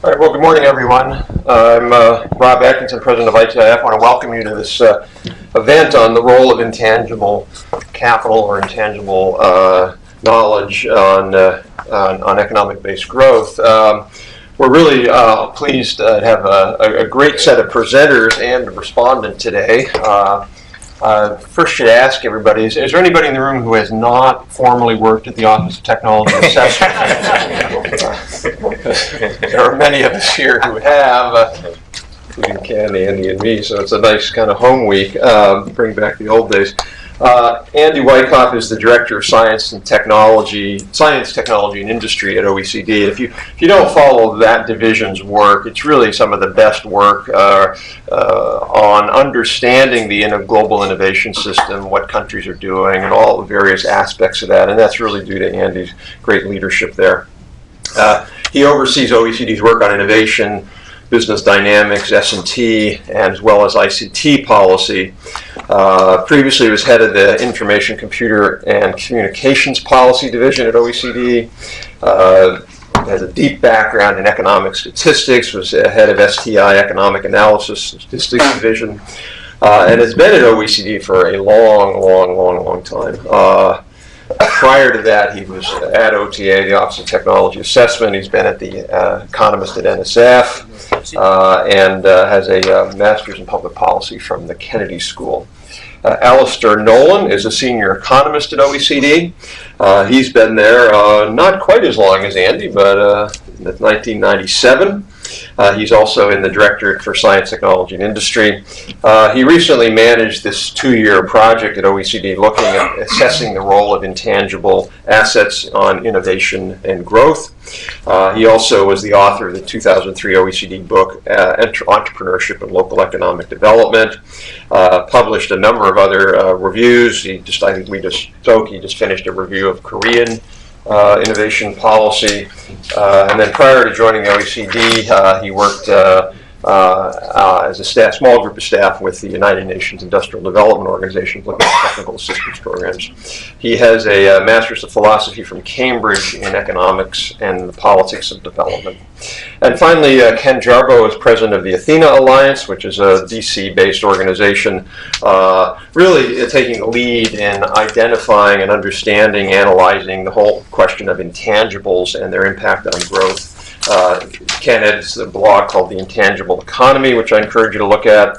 All right, well, good morning, everyone. I'm Rob Atkinson, president of ITIF. I want to welcome you to this event on the role of intangible capital or intangible knowledge on economic-based growth. We're really pleased to have a great set of presenters and a respondent today. First, should ask everybody, is there anybody in the room who has not formally worked at the Office of Technology Assessment? There are many of us here who have, including Ken, Andy, and me, so it's a nice kind of home week, bring back the old days. Andy Wyckoff is the Director of Science, Technology, and Industry at OECD. If you don't follow that division's work, it's really some of the best work on understanding the global innovation system, what countries are doing, and all the various aspects of that. And that's really due to Andy's great leadership there. He oversees OECD's work on innovation, business dynamics, S&T, and as well as ICT policy. Previously, he was head of the Information, Computer, and Communications Policy Division at OECD. Has a deep background in economic statistics, was head of STI Economic Analysis Statistics Division, and has been at OECD for a long time. Prior to that, he was at OTA, the Office of Technology Assessment. He's been at the Economist at NSF and has a master's in public policy from the Kennedy School. Alistair Nolan is a senior economist at OECD. He's been there not quite as long as Andy, but since 1997. He's also in the Directorate for Science, Technology, and Industry. He recently managed this 2-year project at OECD looking at assessing the role of intangible assets on innovation and growth. He also was the author of the 2003 OECD book, Entrepreneurship and Local Economic Development. Published a number of other reviews. He just finished a review of Korean innovation policy, and then prior to joining the OECD, he worked as a small group of staff with the United Nations Industrial Development Organization looking at technical assistance programs. He has a Master's of Philosophy from Cambridge in Economics and the Politics of Development. And finally, Ken Jarbo is president of the Athena Alliance, which is a DC-based organization, really taking the lead in identifying and understanding, analyzing the whole question of intangibles and their impact on growth. Ken edits a blog called The Intangible Economy, which I encourage you to look at.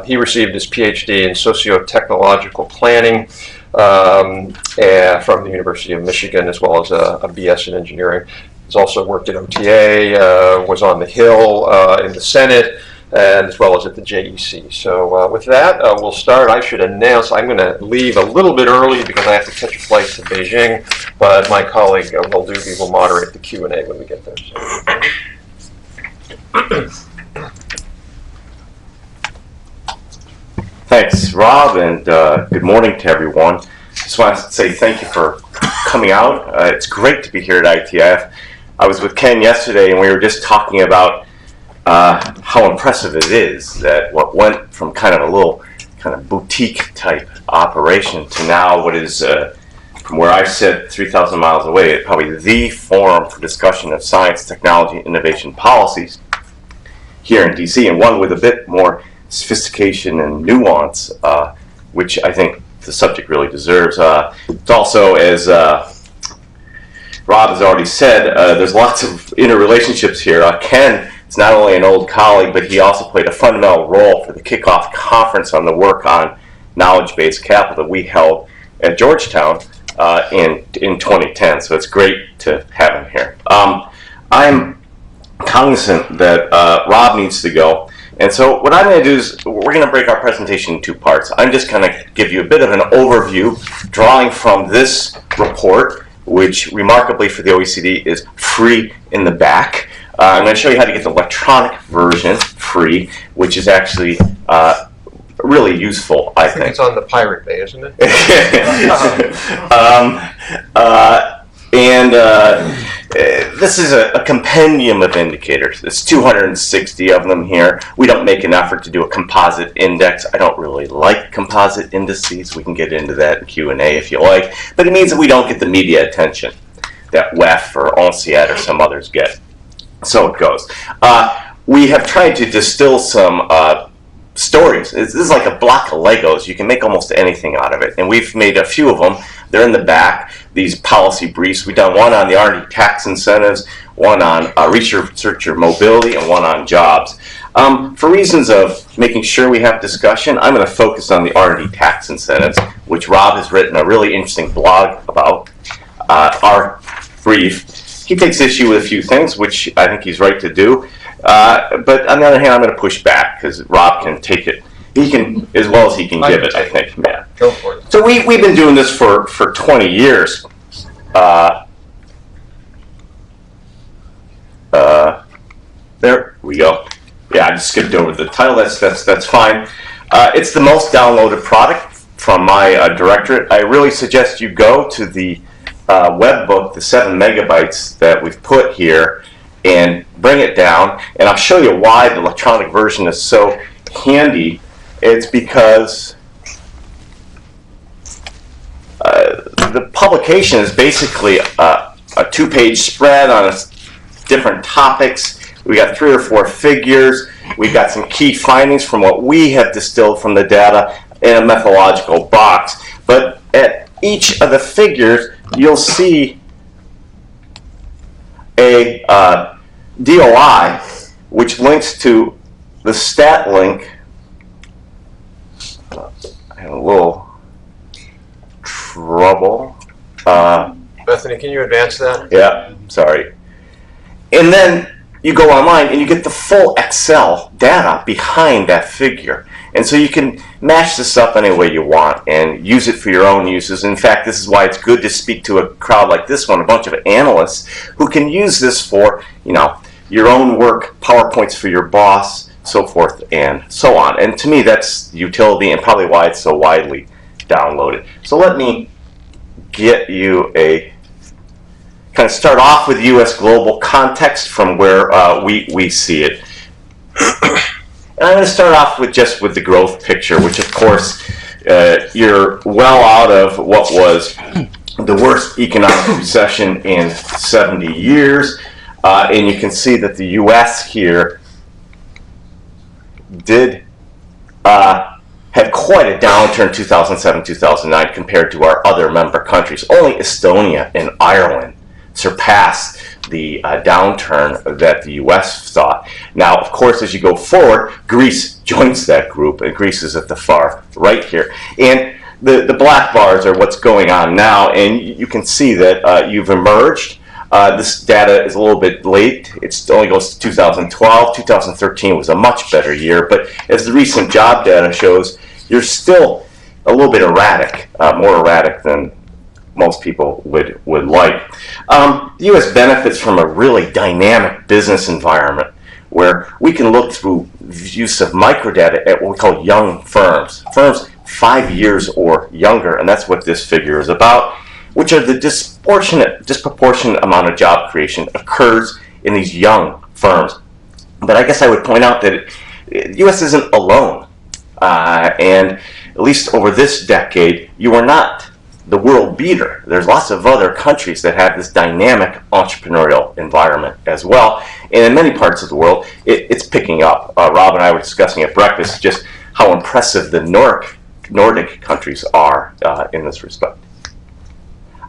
He received his PhD in socio-technological planning from the University of Michigan, as well as a BS in engineering. He's also worked at OTA, was on the Hill in the Senate, and as well as at the JEC. So with that, we'll start. I should announce I'm going to leave a little bit early because I have to catch a flight to Beijing, but my colleague Will Doobie will moderate the Q&A when we get there. So. Thanks, Rob, and good morning to everyone. Just want to say thank you for coming out. It's great to be here at ITIF. I was with Ken yesterday, and we were just talking about how impressive it is that what went from kind of a little boutique type operation to now what is, from where I sit 3,000 miles away, probably the forum for discussion of science, technology, and innovation policies here in DC, and one with a bit more sophistication and nuance, which I think the subject really deserves. It's also, as Rob has already said, there's lots of interrelationships here. Ken is not only an old colleague, but he also played a fundamental role for the kickoff conference on the work on knowledge-based capital that we held at Georgetown in 2010. So it's great to have him here. I'm cognizant that Rob needs to go. And so what I'm going to do is we're going to break our presentation in 2 parts. I'm just going to give you a bit of an overview, drawing from this report, which remarkably for the OECD is free in the back. I'm going to show you how to get the electronic version free, which is actually really useful, I think. It's on the Pirate Bay, isn't it? This is a compendium of indicators. There's 260 of them here. We don't make an effort to do a composite index. I don't really like composite indices. We can get into that in Q&A if you like. But it means that we don't get the media attention that WEF or ONCIAD or some others get. So it goes. We have tried to distill some stories. This is like a block of Legos. You can make almost anything out of it. And we've made a few of them. They're in the back, these policy briefs. We've done one on the R&D tax incentives, one on researcher mobility, and one on jobs. For reasons of making sure we have discussion, I'm going to focus on the R&D tax incentives, which Rob has written a really interesting blog about. Our brief. He takes issue with a few things, which I think he's right to do. But on the other hand, I'm going to push back because Rob can take it. He can, as well as he can give it, I think. Yeah. Go for it. So we've been doing this for 20 years. There we go. Yeah, I just skipped over the title. That's fine. It's the most downloaded product from my directorate. I really suggest you go to the web book, the 7 megabytes that we've put here, and bring it down. And I'll show you why the electronic version is so handy. It's because the publication is basically a 2-page spread on different topics. We got 3 or 4 figures. We've got some key findings from what we have distilled from the data in a methodological box. But at each of the figures, you'll see a DOI, which links to the stat link. I had a little trouble. Bethany, can you advance that? Yeah, sorry. And then you go online and you get the full Excel data behind that figure. And so you can mash this up any way you want and use it for your own uses. In fact, this is why it's good to speak to a crowd like this one, a bunch of analysts who can use this for, your own work, PowerPoints for your boss, so forth and so on. And to me, that's utility and probably why it's so widely downloaded. So let me get you kind of start off with U.S. global context from where we see it. And I'm going to start off with the growth picture, which of course you're well out of what was the worst economic recession in 70 years. And you can see that the U.S. here did have quite a downturn 2007-2009 compared to our other member countries. Only Estonia and Ireland surpassed the downturn that the U.S. saw. Now, of course, as you go forward, Greece joins that group, and Greece is at the far right here. And the black bars are what's going on now, and you can see that you've emerged. This data is a little bit late. It only goes to 2012. 2013 was a much better year, but as the recent job data shows, you're still a little bit erratic, more erratic than most people would like. The U.S. benefits from a really dynamic business environment where we can look through use of microdata at what we call young firms, firms 5 years or younger, and that's what this figure is about, which are the disproportionate amount of job creation occurs in these young firms. But I guess I would point out that the U.S. isn't alone, and at least over this decade, you are not the world beater. There's lots of other countries that have this dynamic entrepreneurial environment as well. And in many parts of the world, it's picking up. Rob and I were discussing at breakfast just how impressive the Nordic countries are in this respect.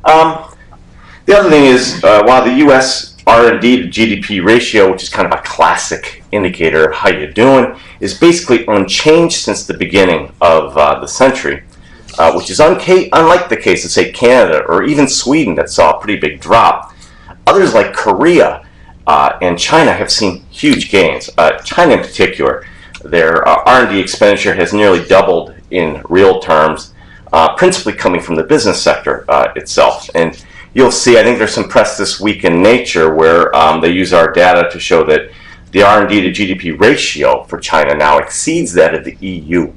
The other thing is, while the U.S. R&D to GDP ratio, which is kind of a classic indicator of how you're doing, is basically unchanged since the beginning of the century, which is unlike the case of, say, Canada or even Sweden that saw a pretty big drop. Others like Korea and China have seen huge gains. China in particular, their R&D expenditure has nearly doubled in real terms, principally coming from the business sector itself. And you'll see, I think there's some press this week in Nature where they use our data to show that the R&D to GDP ratio for China now exceeds that of the EU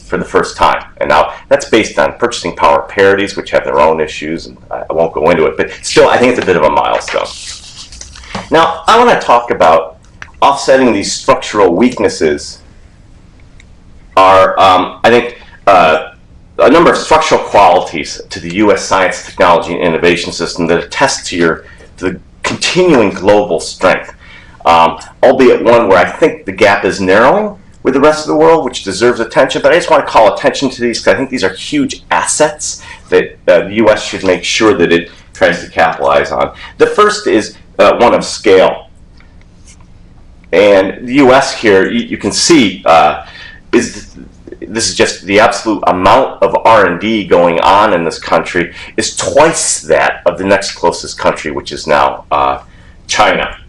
for the first time. And now that's based on purchasing power parities, which have their own issues, and I won't go into it, but still I think it's a bit of a milestone. Now, I want to talk about offsetting these structural weaknesses are, I think, a number of structural qualities to the U.S. science, technology, and innovation system that attest to the continuing global strength. albeit one where I think the gap is narrowing with the rest of the world, which deserves attention. But I just want to call attention to these because I think these are huge assets that the U.S. should make sure that it tries to capitalize on. The first is one of scale. And the U.S. here, you can see, this is just the absolute amount of R&D going on in this country is twice that of the next closest country, which is now China.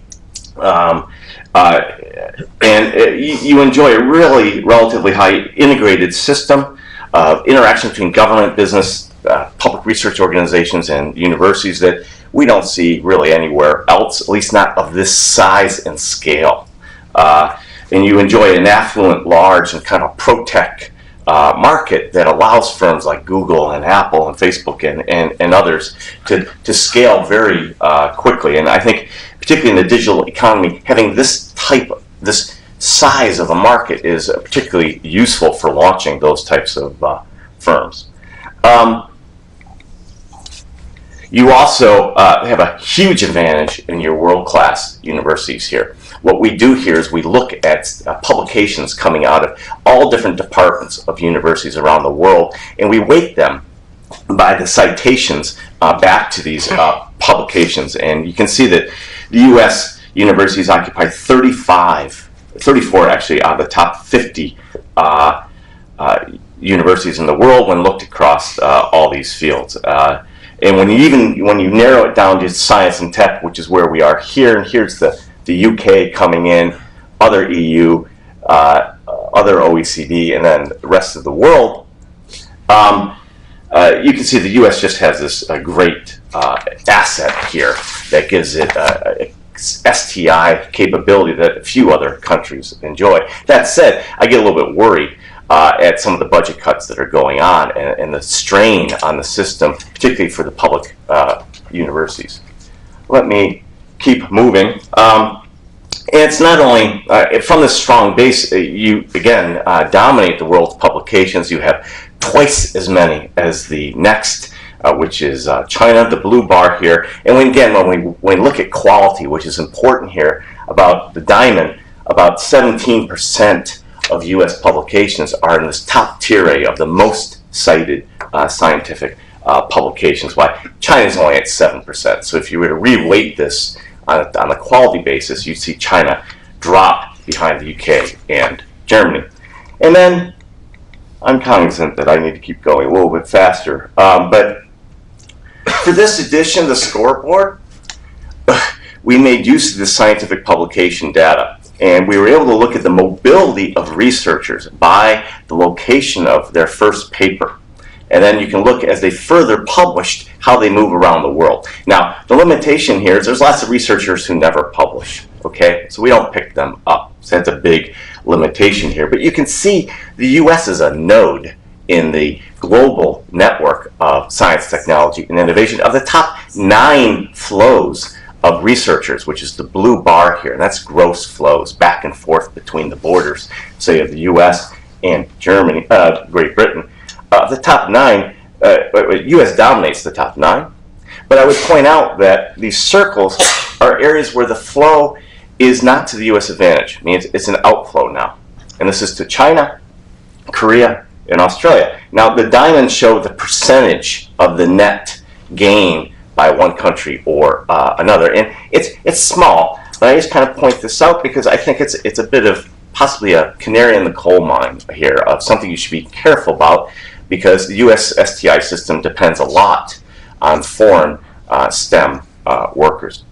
You enjoy a really relatively high integrated system of interaction between government, business, public research organizations, and universities that we don't see really anywhere else, at least not of this size and scale. And you enjoy an affluent, large, and kind of pro-tech market that allows firms like Google and Apple and Facebook and others to scale very quickly. And I think, particularly in the digital economy, having this size of a market is particularly useful for launching those types of firms. You also have a huge advantage in your world-class universities here. What we do here is we look at publications coming out of all different departments of universities around the world, and we weight them by the citations back to these publications. And you can see that the U.S. universities occupy 34 actually out of the top 50 universities in the world when looked across all these fields. And when you narrow it down to science and tech, which is where we are here, and here's the UK coming in, other EU, other OECD, and then the rest of the world, you can see the US just has this great asset here that gives it STI capability that few other countries enjoy. That said, I get a little bit worried at some of the budget cuts that are going on and the strain on the system, particularly for the public universities. Let me keep moving. And it's not only, from this strong base, you, again, dominate the world's publications. You have twice as many as the next, which is China, the blue bar here. And when we look at quality, which is important here, about the diamond, about 17% of U.S. publications are in this top tier of the most cited scientific publications. Why China's only at 7%. So if you were to re-weight this on a quality basis, you'd see China drop behind the UK and Germany. And then I'm cognizant that I need to keep going a little bit faster. But for this edition of the scoreboard, we made use of the scientific publication data. And we were able to look at the mobility of researchers by the location of their first paper. And then you can look as they further published how they move around the world. Now, the limitation here is there's lots of researchers who never publish, okay? So we don't pick them up. So that's a big limitation here. But you can see the U.S. is a node in the global network of science, technology, and innovation. Of the top 9 flows of researchers, which is the blue bar here, and that's gross flows back and forth between the borders, say, of the U.S. and Germany, Great Britain. The top 9, U.S. dominates the top 9, but I would point out that these circles are areas where the flow is not to the U.S. advantage. I mean, it's an outflow now, and this is to China, Korea, and Australia. Now, the diamonds show the percentage of the net gain by one country or another, and it's small, but I just kind of point this out because I think it's a bit of possibly a canary in the coal mine here of something you should be careful about, because the U.S. STI system depends a lot on foreign STEM workers.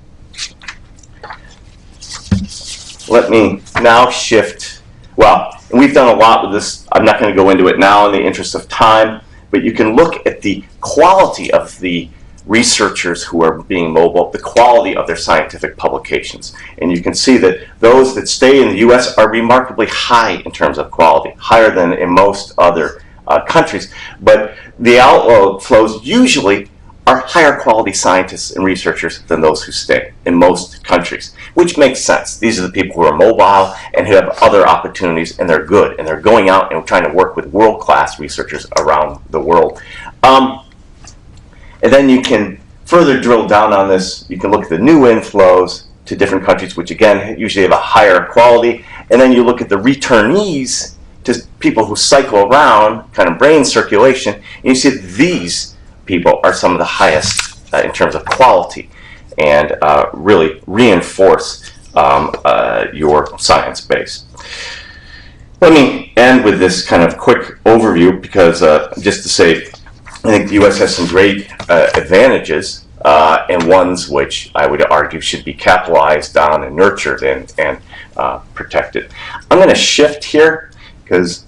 Let me now shift. Well, and we've done a lot with this. I'm not going to go into it now in the interest of time, but you can look at the quality of the researchers who are being mobile, the quality of their scientific publications. And you can see that those that stay in the U.S. are remarkably high in terms of quality, higher than in most other countries. But the outflows usually are higher quality scientists and researchers than those who stay in most countries, which makes sense. These are the people who are mobile and who have other opportunities, and they're good, and they're going out and trying to work with world-class researchers around the world. And then you can further drill down on this. You can look at the new inflows to different countries, which again usually have a higher quality, and then you look at the returnees, to people who cycle around, kind of brain circulation, and you see that these people are some of the highest in terms of quality, and really reinforce your science base. Let me end with this kind of quick overview, because just to say, I think the U.S. has some great advantages, and ones which I would argue should be capitalized on and nurtured and protected. I'm going to shift here because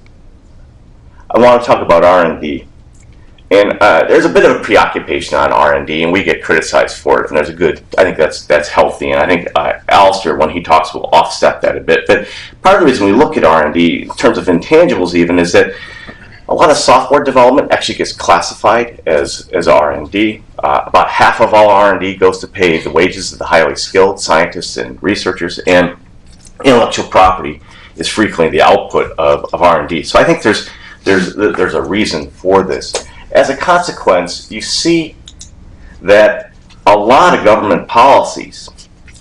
I want to talk about R&D. And there's a bit of a preoccupation on R&D, and we get criticized for it. And there's a good, I think that's healthy. And I think Alistair, when he talks, will offset that a bit. But part of the reason we look at R&D in terms of intangibles even is that a lot of software development actually gets classified as R&D. About half of all R&D goes to pay the wages of the highly skilled scientists and researchers, and intellectual property is frequently the output of R&D. So I think there's a reason for this. As a consequence, you see that a lot of government policies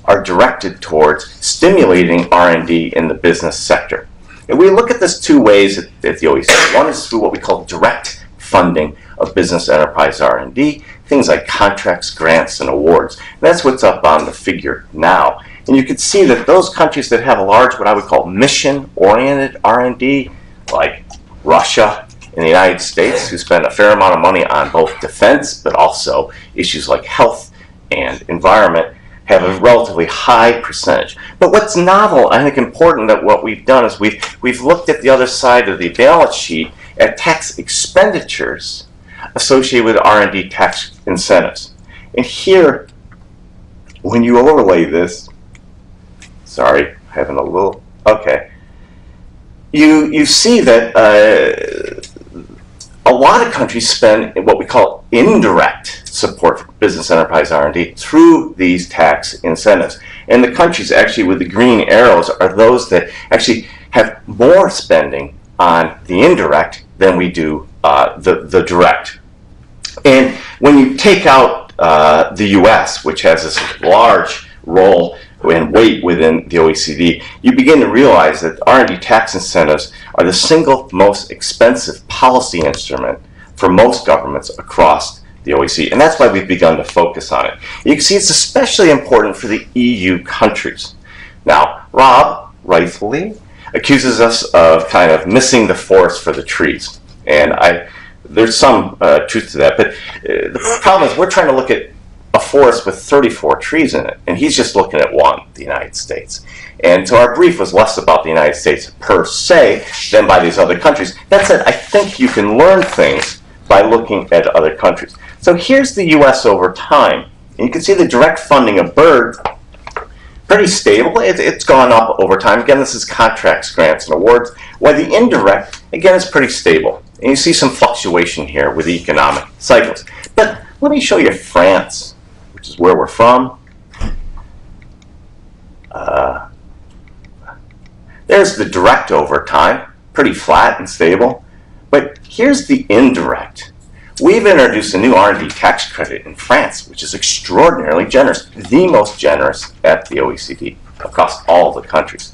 are directed towards stimulating R&D in the business sector. And we look at this two ways at the OECD. One is through what we call direct funding of business enterprise R&D, things like contracts, grants, and awards. And that's what's up on the figure now. And you can see that those countries that have a large, what I would call mission-oriented R&D, like Russia and the United States, who spend a fair amount of money on both defense, but also issues like health and environment, have a relatively high percentage. But what's novel, I think important, that what we've done is we've looked at the other side of the balance sheet at tax expenditures associated with R&D tax incentives. And here, when you overlay this, sorry, having a little, okay, you see that a lot of countries spend what we call indirect support for business enterprise R&D through these tax incentives. And the countries actually with the green arrows are those that actually have more spending on the indirect than we do the direct. And when you take out the US, which has this large role and weight within the OECD, you begin to realize that R&D tax incentives are the single most expensive policy instrument for most governments across the OECD. And that's why we've begun to focus on it. You can see it's especially important for the EU countries. Now, Rob, rightfully, accuses us of kind of missing the forest for the trees. And there's some truth to that. But the problem is we're trying to look at a forest with 34 trees in it, and he's just looking at one, the United States. And so our brief was less about the United States per se than by these other countries. That said, I think you can learn things by looking at other countries. So here's the US over time. And you can see the direct funding of BIRD, pretty stable. It's gone up over time. Again, this is contracts, grants, and awards. While the indirect, again, is pretty stable. And you see some fluctuation here with economic cycles. But let me show you France, which is where we're from. There's the direct over time, pretty flat and stable. But here's the indirect. We've introduced a new R&D tax credit in France, which is extraordinarily generous, the most generous at the OECD across all the countries.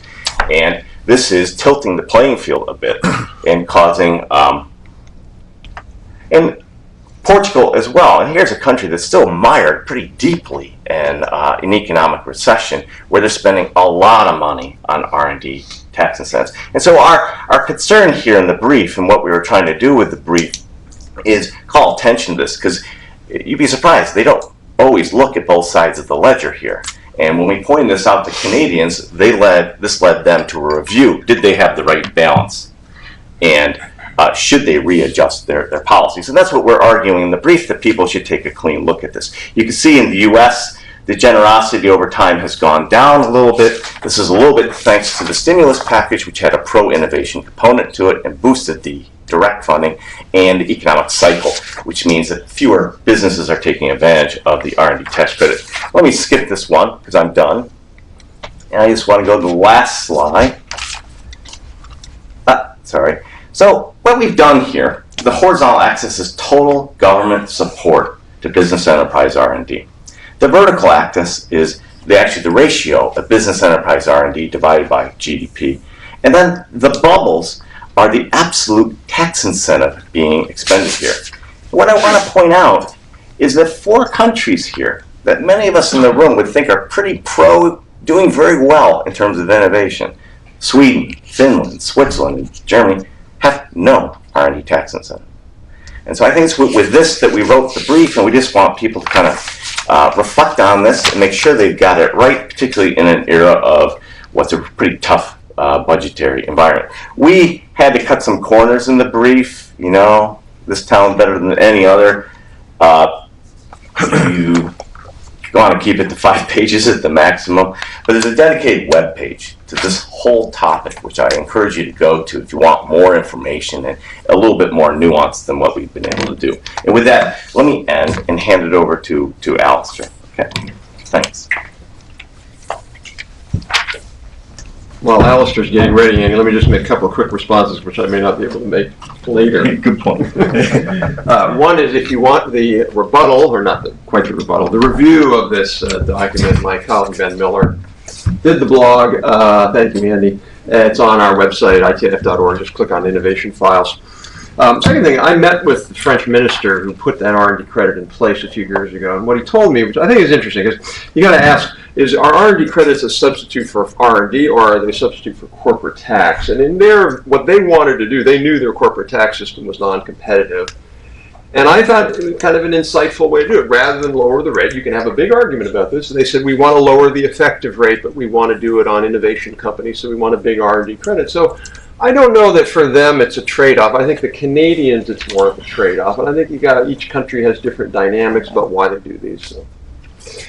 And this is tilting the playing field a bit and causing, and Portugal as well. And here's a country that's still mired pretty deeply in economic recession, where they're spending a lot of money on R&D tax incentives. And so our concern here in the brief, and what we were trying to do with the brief, is call attention to this, because you'd be surprised, they don't always look at both sides of the ledger here. And when we pointed this out to Canadians, this led them to a review. Did they have the right balance? And should they readjust their policies? And that's what we're arguing in the brief, that people should take a clean look at this. You can see in the US, the generosity over time has gone down a little bit. This is a little bit thanks to the stimulus package, which had a pro-innovation component to it and boosted the direct funding, and the economic cycle, which means that fewer businesses are taking advantage of the R&D tax credit. Let me skip this one because I'm done. And I just want to go to the last slide. Sorry. So what we've done here, the horizontal axis is total government support to business enterprise R&D. The vertical axis is the ratio of business enterprise R&D divided by GDP. And then the bubbles are the absolute tax incentive being expended here. What I want to point out is that 4 countries here that many of us in the room would think are pretty doing very well in terms of innovation, Sweden, Finland, Switzerland, and Germany, have no R&D tax incentive. And so I think it's with this that we wrote the brief, and we just want people to kind of reflect on this and make sure they've got it right, particularly in an era of what's a pretty tough budgetary environment. We had to cut some corners in the brief, you know, this town better than any other. You want to keep it to 5 pages at the maximum, but there's a dedicated web page to this whole topic, which I encourage you to go to if you want more information and a little bit more nuance than what we've been able to do. And with that, let me end and hand it over to Alistair. Okay, thanks. While Alistair's getting ready, Andy, let me just make a couple of quick responses, which I may not be able to make later. Good point. One is if you want the rebuttal, or not quite the rebuttal, the review of this document, my colleague Ben Miller did the blog. Thank you, Andy. It's on our website, itif.org. Just click on Innovation Files. Second thing, I met with the French minister who put that R&D credit in place a few years ago, and what he told me, which I think is interesting, is you got to ask, are R&D credits a substitute for R&D, or are they a substitute for corporate tax? And in what they wanted to do, they knew their corporate tax system was non-competitive. And I thought it was kind of an insightful way to do it. Rather than lower the rate, you can have a big argument about this. And they said, we want to lower the effective rate, but we want to do it on innovation companies, so we want a big R&D credit. So I don't know that for them it's a trade-off. I think the Canadians, it's more of a trade-off. And I think each country has different dynamics about why they do these. So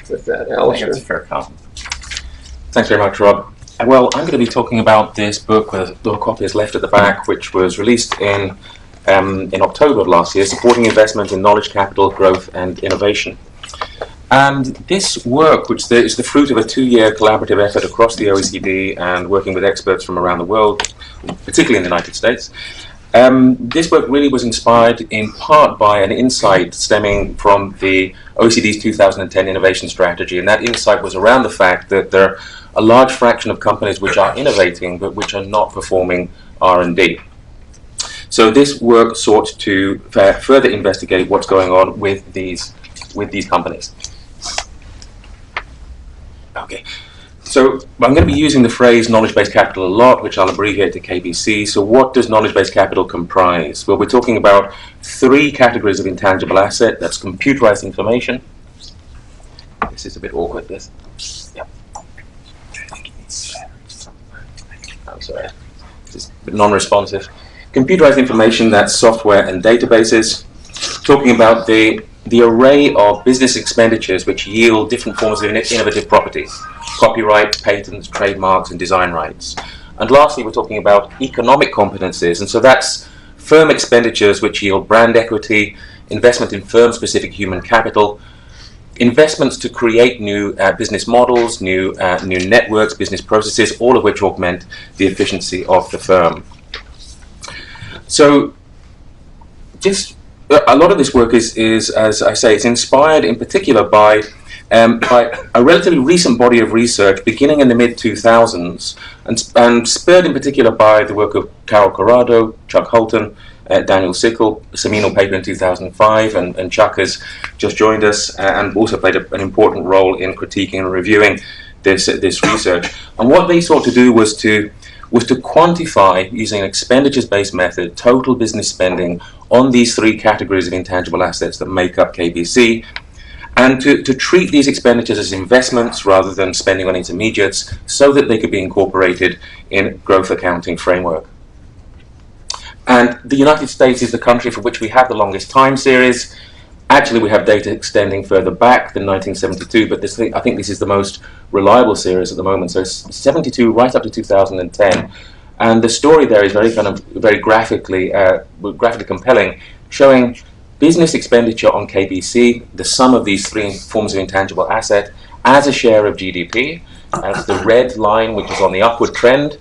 with that, Alistair. I think that's a fair comment. Thanks very much, Rob. Well, I'm going to be talking about this book with a little copy is left at the back, which was released in October of last year, Supporting Investment in Knowledge Capital, Growth and Innovation. And this work, which is the fruit of a 2-year collaborative effort across the OECD and working with experts from around the world, particularly in the United States, this work really was inspired in part by an insight stemming from the OECD's 2010 innovation strategy, and that insight was around the fact that there are a large fraction of companies which are innovating but which are not performing R&D. So this work sought to further investigate what's going on with these companies. Okay. So I'm going to be using the phrase knowledge-based capital a lot, which I'll abbreviate to KBC. So what does knowledge-based capital comprise? Well, we're talking about 3 categories of intangible asset. That's computerized information. This is a bit awkward, this. Yeah. I'm sorry. This is a bit non-responsive. Computerized information, that's software and databases. Talking about the array of business expenditures which yield different forms of innovative property. Copyright, patents, trademarks, and design rights. And lastly, we're talking about economic competencies, and so that's firm expenditures which yield brand equity, investment in firm-specific human capital, investments to create new business models, new networks, business processes, all of which augment the efficiency of the firm. So, just a lot of this work is, as I say, it's inspired in particular by a relatively recent body of research beginning in the mid-2000s and spurred in particular by the work of Carol Corrado, Chuck Holton, Daniel Sickle, a seminal paper in 2005, and Chuck has just joined us and also played an important role in critiquing and reviewing this research. And what they sought to do was to quantify, using an expenditures-based method, total business spending on these 3 categories of intangible assets that make up KBC, and to treat these expenditures as investments rather than spending on intermediates so that they could be incorporated in growth accounting framework. And the United States is the country for which we have the longest time series. Actually, we have data extending further back than 1972, but I think this is the most reliable series at the moment. So it's 72 right up to 2010. And the story there is very graphically compelling, showing business expenditure on KBC, the sum of these 3 forms of intangible asset, as a share of GDP, as the red line, which is on the upward trend.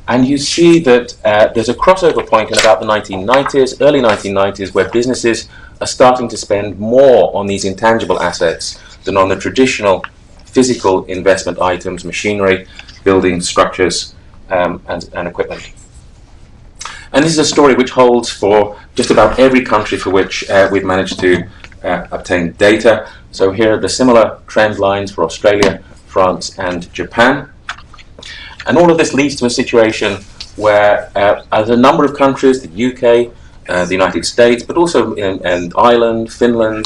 And you see that there's a crossover point in about the 1990s, early 1990s, where businesses are starting to spend more on these intangible assets than on the traditional physical investment items, machinery, building structures, and equipment. And this is a story which holds for just about every country for which we've managed to obtain data. So here are the similar trend lines for Australia, France, and Japan. And all of this leads to a situation where as a number of countries, the UK, the United States, but also in Ireland, Finland,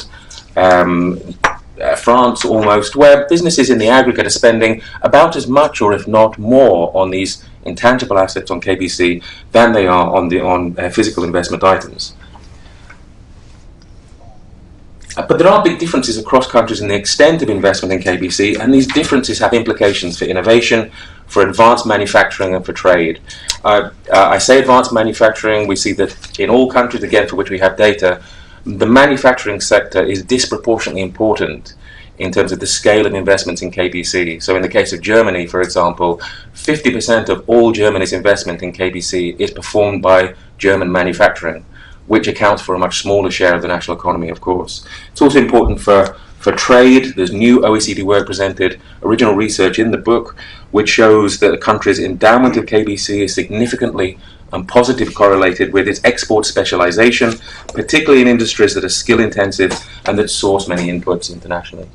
France almost, where businesses in the aggregate are spending about as much, or if not more, on these intangible assets on KBC than they are on physical investment items. But there are big differences across countries in the extent of investment in KBC, and these differences have implications for innovation, for advanced manufacturing, and for trade. I say advanced manufacturing. We see that in all countries, again, for which we have data, the manufacturing sector is disproportionately important in terms of the scale of investments in KBC. So in the case of Germany, for example, 50% of all Germany's investment in KBC is performed by German manufacturing, which accounts for a much smaller share of the national economy, of course. It's also important for trade. There's new OECD work presented, original research in the book, which shows that a country's endowment of KBC is significantly and positively correlated with its export specialization, particularly in industries that are skill intensive and that source many inputs internationally.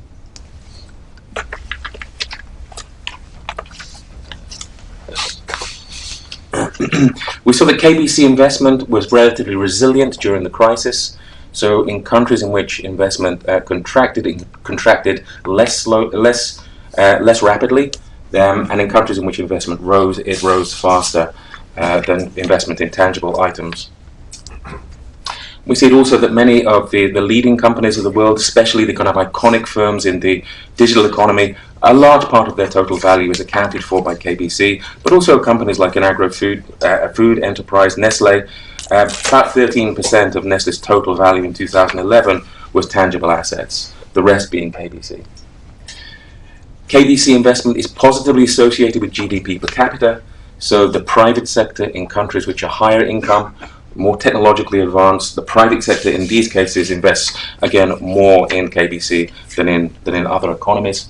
We saw that KBC investment was relatively resilient during the crisis. So in countries in which investment contracted less rapidly, and in countries in which investment rose, it rose faster than investment in tangible items. We see it also that many of the leading companies of the world, especially the kind of iconic firms in the digital economy, a large part of their total value is accounted for by KBC, but also companies like an agro-food food enterprise, Nestle. About 13% of Nestle's total value in 2011 was tangible assets, the rest being KBC. KBC investment is positively associated with GDP per capita, so the private sector in countries which are higher income, more technologically advanced, the private sector in these cases invests, again, more in KBC than in other economies.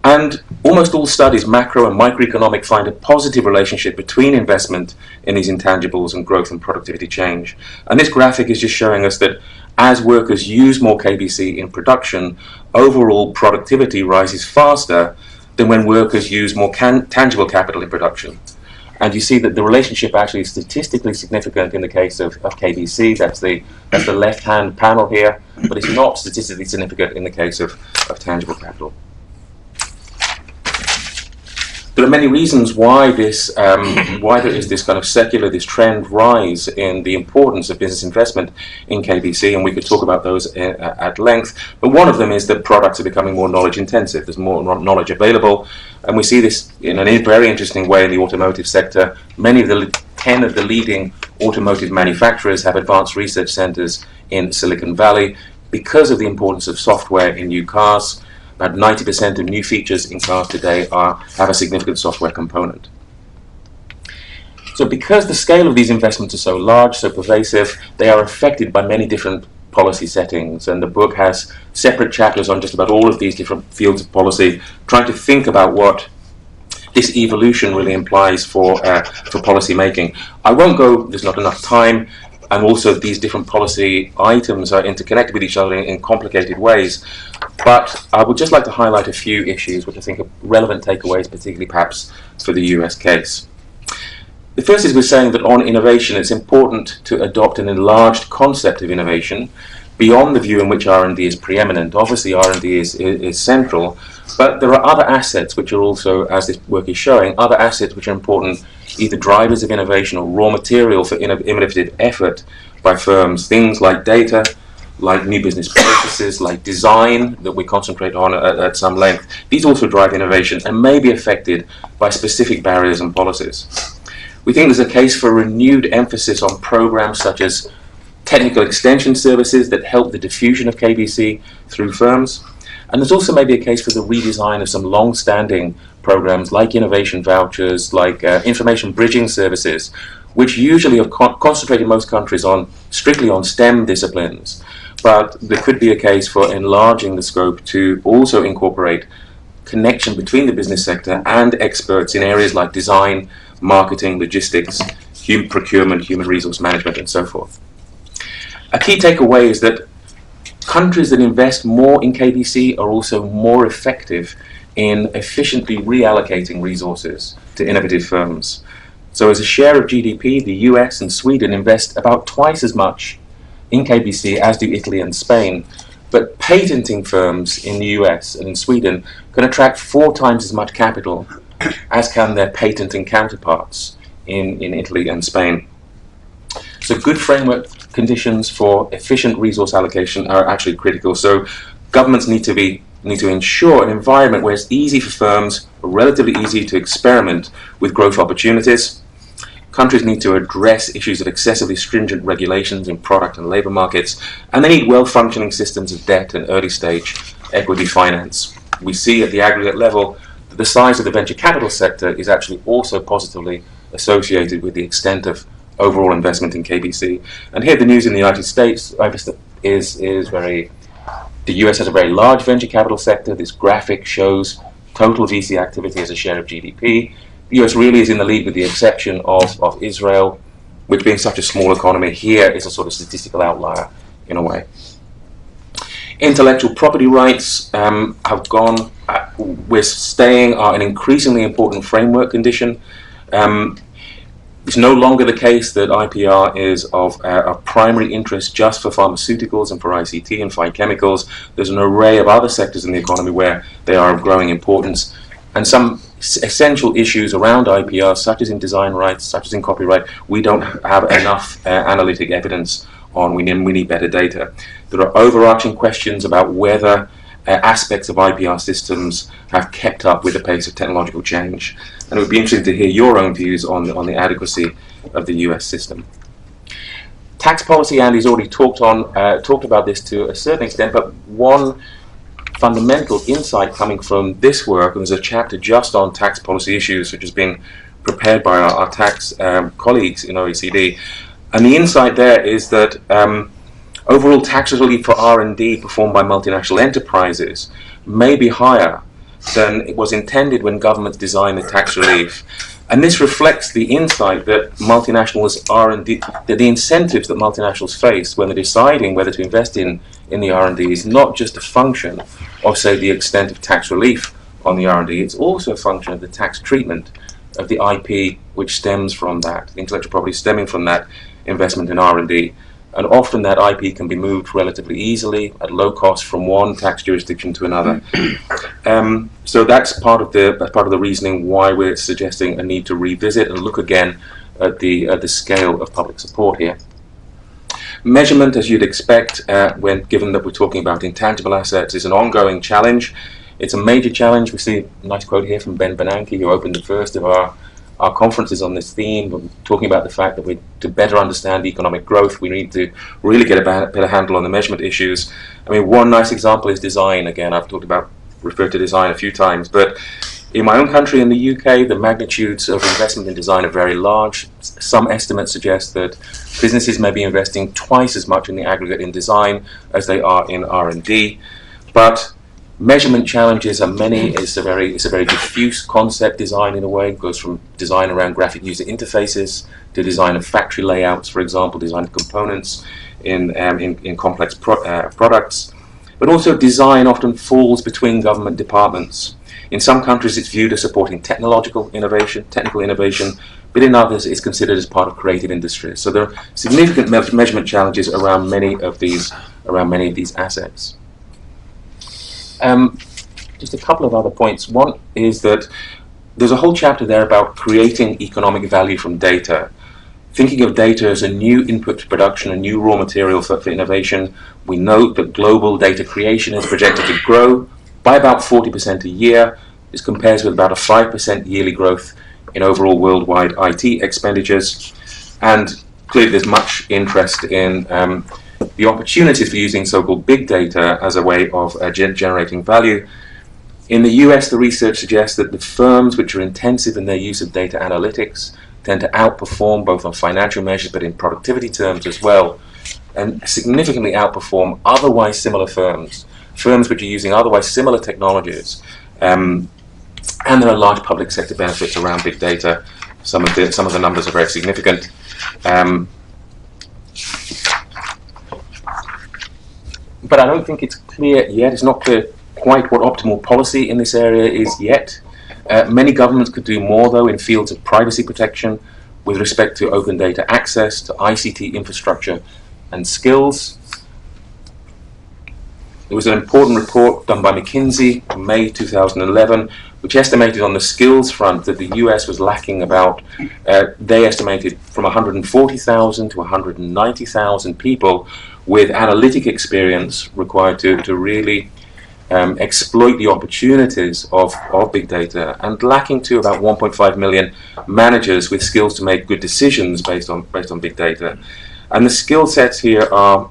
And almost all studies, macro and microeconomic, find a positive relationship between investment in these intangibles and growth and productivity change. And this graphic is just showing us that as workers use more KBC in production, overall productivity rises faster than when workers use more tangible capital in production. And you see that the relationship actually is statistically significant in the case of KBC. That's the left-hand panel here, but it's not statistically significant in the case of tangible capital. There are many reasons why there is this kind of this trend rise in the importance of business investment in KBC, and we could talk about those at length. But one of them is that products are becoming more knowledge intensive. There's more knowledge available, and we see this in a very interesting way in the automotive sector. 10 of the leading automotive manufacturers have advanced research centers in Silicon Valley because of the importance of software in new cars. About 90% of new features in cars today have a significant software component. So because the scale of these investments are so large, so pervasive, they are affected by many different policy settings. And the book has separate chapters on just about all of these different fields of policy, trying to think about what this evolution really implies for policy making. I won't go, there's not enough time, and also these different policy items are interconnected with each other in complicated ways. But I would just like to highlight a few issues which I think are relevant takeaways, particularly perhaps for the US case. The first is we're saying that on innovation it's important to adopt an enlarged concept of innovation beyond the view in which R&D is preeminent. Obviously R&D is central, but there are other assets which are also, as this work is showing, other assets which are important, either drivers of innovation or raw material for innovative effort by firms, things like data, like new business processes, like design that we concentrate on at some length. These also drive innovation and may be affected by specific barriers and policies. We think there's a case for renewed emphasis on programs such as technical extension services that help the diffusion of KBC through firms. And there's also maybe a case for the redesign of some long-standing programs like innovation vouchers, like information bridging services, which usually have concentrated in most countries strictly on STEM disciplines. But there could be a case for enlarging the scope to also incorporate connection between the business sector and experts in areas like design, marketing, logistics, human procurement, human resource management, and so forth. A key takeaway is that countries that invest more in KBC are also more effective in efficiently reallocating resources to innovative firms. So as a share of GDP, the US and Sweden invest about twice as much in KBC as do Italy and Spain. But patenting firms in the US and in Sweden can attract 4 times as much capital as can their patenting counterparts in Italy and Spain. So good framework conditions for efficient resource allocation are actually critical. So governments need to ensure an environment where it's easy for firms, relatively easy to experiment with growth opportunities. Countries need to address issues of excessively stringent regulations in product and labour markets, and they need well-functioning systems of debt and early-stage equity finance. We see at the aggregate level that the size of the venture capital sector is actually also positively associated with the extent of overall investment in KBC. And here the news in the United States is very... The US has a very large venture capital sector. This graphic shows total VC activity as a share of GDP. The US really is in the lead with the exception of Israel, which being such a small economy here is a sort of statistical outlier in a way. Intellectual property rights have gone, are an increasingly important framework condition. It's no longer the case that IPR is of primary interest just for pharmaceuticals and for ICT and fine chemicals. There's an array of other sectors in the economy where they are of growing importance. And some essential issues around IPR, such as in design rights, such as in copyright, we don't have enough analytic evidence on. We need better data. There are overarching questions about whether aspects of IPR systems have kept up with the pace of technological change. And it would be interesting to hear your own views on the adequacy of the US system. Tax policy, Andy's already talked about this to a certain extent, but one fundamental insight coming from this work, and there's a chapter just on tax policy issues which has been prepared by our tax colleagues in OECD, and the insight there is that overall tax relief for R&D performed by multinational enterprises may be higher than it was intended when governments designed the tax relief. And this reflects the insight that multinationals R&D, that the incentives that multinationals face when they're deciding whether to invest in the R&D is not just a function of, say, the extent of tax relief on the R&D, it's also a function of the tax treatment of the IP which stems from that, the intellectual property stemming from that investment in R&D. And often that IP can be moved relatively easily at low cost from one tax jurisdiction to another. So that's part of the reasoning why we're suggesting a need to revisit and look again at the scale of public support here. Measurement, as you'd expect, given that we're talking about intangible assets, is an ongoing challenge. It's a major challenge. We see a nice quote here from Ben Bernanke, who opened the first of our conferences on this theme, talking about the fact that to better understand economic growth, we need to really get a better handle on the measurement issues. I mean, one nice example is design. Again, I've referred to design a few times, but in my own country, in the UK, the magnitudes of investment in design are very large. Some estimates suggest that businesses may be investing twice as much in the aggregate in design as they are in R&D, but measurement challenges are many. It's a very diffuse concept, design, in a way. It goes from design around graphic user interfaces to design of factory layouts, for example, design of components in complex products. But also design often falls between government departments. In some countries it's viewed as supporting technical innovation, but in others it's considered as part of creative industries. So there are significant measurement challenges around many of these assets. Just a couple of other points. One is that there's a whole chapter there about creating economic value from data. Thinking of data as a new input to production, a new raw material for innovation. We know that global data creation is projected to grow by about 40% a year. This compares with about a 5% yearly growth in overall worldwide IT expenditures. And clearly there's much interest in the opportunities for using so-called big data as a way of generating value. In the US, the research suggests that the firms which are intensive in their use of data analytics tend to outperform both on financial measures but in productivity terms as well, and significantly outperform otherwise similar firms which are using otherwise similar technologies And there are large public sector benefits around big data. Some of the numbers are very significant. But I don't think it's clear yet. It's not clear quite what optimal policy in this area is yet. Many governments could do more, though, in fields of privacy protection with respect to open data access, to ICT infrastructure and skills. There was an important report done by McKinsey in May 2011, which estimated on the skills front that the US was lacking about, they estimated from 140,000 to 190,000 people with analytic experience required to really exploit the opportunities of big data, and lacking to about 1.5 million managers with skills to make good decisions based on big data. And the skill sets here are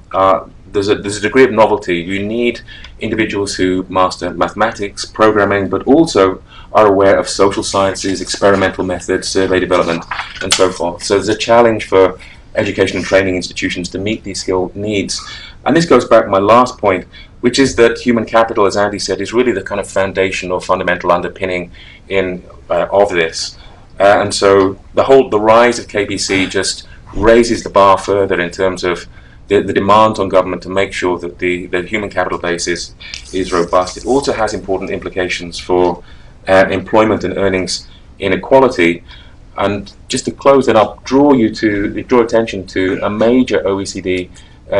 there's a degree of novelty. You need individuals who master mathematics, programming, but also are aware of social sciences, experimental methods, survey development, and so forth. So there's a challenge for education and training institutions to meet these skill needs. And this goes back to my last point, which is that human capital, as Andy said, is really the kind of foundation or fundamental underpinning of this. And so the rise of KBC just raises the bar further in terms of the demand on government to make sure that the human capital base is robust. It also has important implications for employment and earnings inequality. And just to close, then I'll draw attention to a major OECD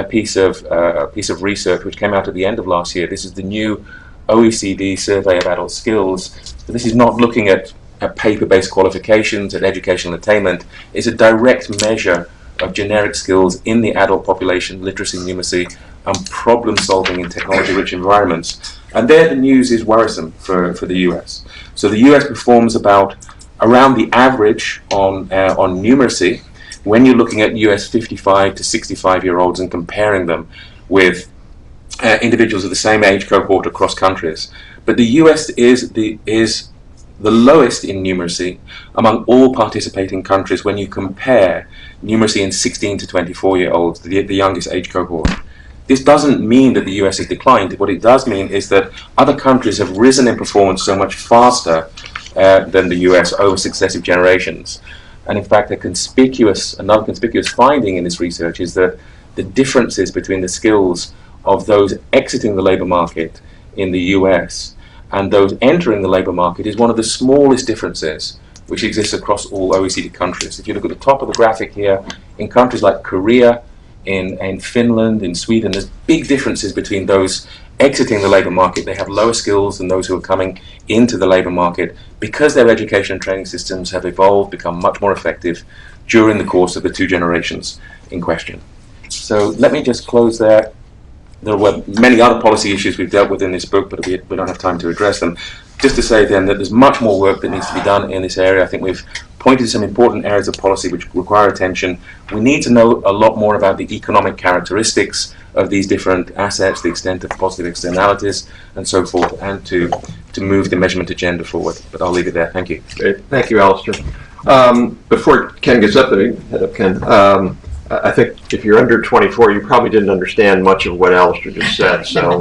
piece of research which came out at the end of last year. This is the new OECD survey of adult skills. So this is not looking at paper-based qualifications, at educational attainment. It's a direct measure of generic skills in the adult population, literacy, numeracy, and problem solving in technology-rich environments. And there the news is worrisome for the US. So the US performs around the average on numeracy when you're looking at US 55 to 65-year-olds and comparing them with individuals of the same age cohort across countries. But the US is the lowest in numeracy among all participating countries when you compare numeracy in 16 to 24-year-olds, the youngest age cohort. This doesn't mean that the US has declined. What it does mean is that other countries have risen in performance so much faster than the US over successive generations. And in fact, another conspicuous finding in this research is that the differences between the skills of those exiting the labour market in the US and those entering the labour market is one of the smallest differences which exists across all OECD countries. If you look at the top of the graphic here, in countries like Korea, in Finland, in Sweden, there's big differences between those exiting the labour market. They have lower skills than those who are coming into the labour market because their education and training systems have evolved, become much more effective during the course of the two generations in question. So let me just close there. There were many other policy issues we've dealt with in this book, but we don't have time to address them. Just to say then that there's much more work that needs to be done in this area. I think we've pointed to some important areas of policy which require attention. We need to know a lot more about the economic characteristics of these different assets, the extent of positive externalities, and so forth, and to move the measurement agenda forward. But I'll leave it there. Thank you. Great. Thank you, Alistair. Before Ken gets up there, head up, Ken. I think if you're under 24, you probably didn't understand much of what Alistair just said, so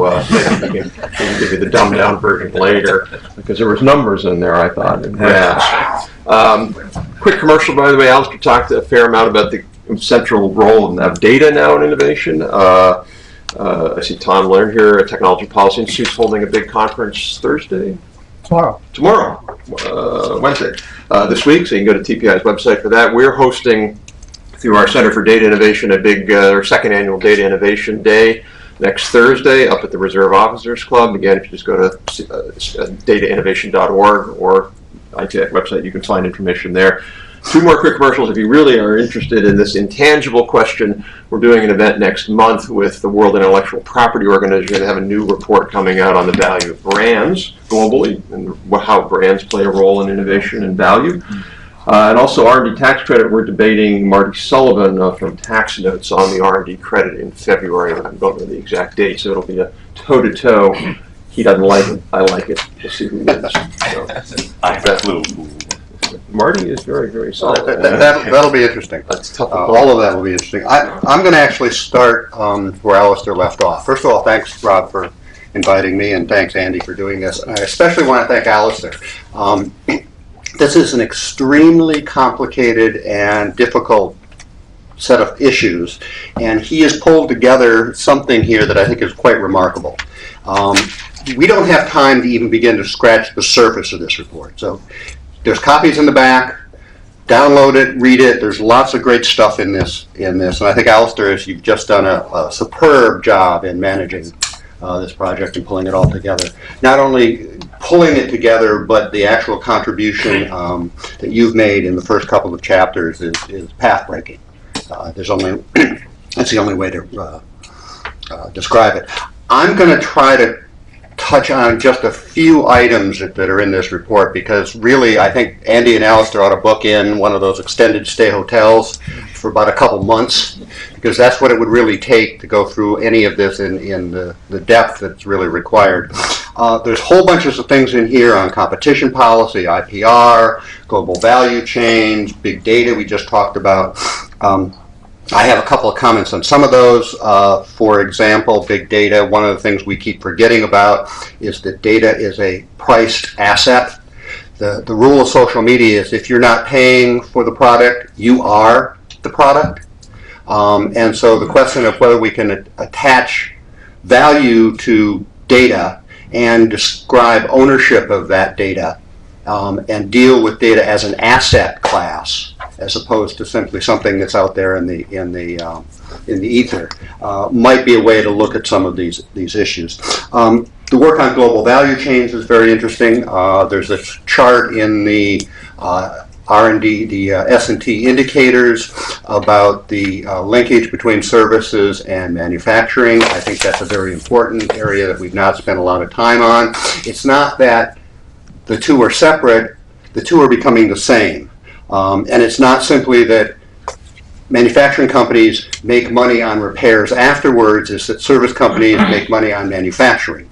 maybe we can give you the dumbed-down version later, because there was numbers in there, I thought, and graphs. Quick commercial, by the way. Alistair talked a fair amount about the central role of data now in innovation. I see Tom Learn here at Technology Policy Institute holding a big conference Thursday? Tomorrow, Wednesday, this week, so you can go to TPI's website for that. We're hosting, through our Center for Data Innovation, a big our second annual Data Innovation Day next Thursday up at the Reserve Officers Club. Again, if you just go to datainnovation.org or ITIF website, you can find information there. Two more quick commercials. If you really are interested in this intangible question, we're doing an event next month with the World Intellectual Property Organization. They have a new report coming out on the value of brands globally and how brands play a role in innovation and value. And also R&D tax credit, we're debating Marty Sullivan from Tax Notes on the R&D credit in February. I don't know the exact date, so it'll be a toe-to-toe. He doesn't like it, I like it. We'll see who wins. Marty is very, very solid. That'll be interesting. That's tough. All of that will be interesting. I'm going to actually start where Alistair left off. First of all, thanks, Rob, for inviting me, and thanks, Andy, for doing this. And I especially want to thank Alistair. This is an extremely complicated and difficult set of issues, and he has pulled together something here that I think is quite remarkable. We don't have time to even begin to scratch the surface of this report. So there's copies in the back. Download it, read it. There's lots of great stuff in this. And I think, Alistair, you've just done a superb job in managing this project and pulling it all together. Not only pulling it together, but the actual contribution that you've made in the first couple of chapters is path-breaking. That's the only way to describe it. I'm going to try to touch on just a few items that are in this report, because really I think Andy and Alistair ought to book in one of those extended stay hotels for about a couple months, because that's what it would really take to go through any of this in the depth that's really required. There's whole bunches of things in here on competition policy, IPR, global value chains, big data we just talked about. I have a couple of comments on some of those. For example, big data, one of the things we keep forgetting about is that data is a priced asset. The rule of social media is if you're not paying for the product, you are the product. And so the question of whether we can attach value to data and describe ownership of that data and deal with data as an asset class, as opposed to simply something that's out there in the ether, might be a way to look at some of these issues. The work on global value chains is very interesting. There's a chart in the R&D, the S&T indicators about the linkage between services and manufacturing. I think that's a very important area that we've not spent a lot of time on. It's not that the two are separate, the two are becoming the same. And it's not simply that manufacturing companies make money on repairs afterwards, it's that service companies make money on manufacturing.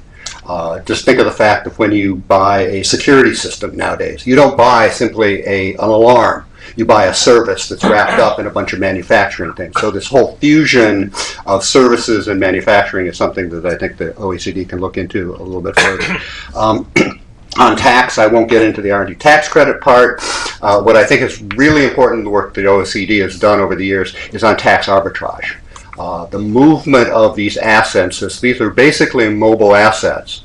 Just think of the fact that when you buy a security system nowadays, you don't buy simply an alarm. You buy a service that's wrapped up in a bunch of manufacturing things. So this whole fusion of services and manufacturing is something that I think the OECD can look into a little bit further. On tax, I won't get into the R&D tax credit part. What I think is really important, the work that OECD has done over the years, is on tax arbitrage. The movement of these assets, these are basically mobile assets,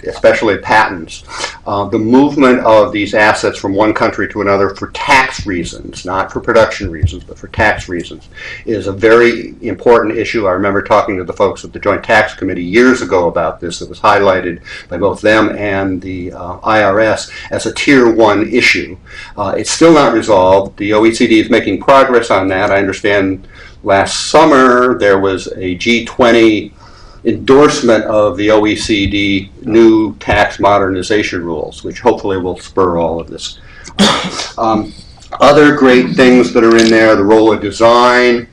especially patents. The movement of these assets from one country to another for tax reasons, not for production reasons, but for tax reasons, is a very important issue. I remember talking to the folks at the Joint Tax Committee years ago about this. It was highlighted by both them and the IRS as a Tier 1 issue. It's still not resolved. The OECD is making progress on that. I understand last summer there was a G20 endorsement of the OECD new tax modernization rules, which hopefully will spur all of this. Other great things that are in there, the role of design,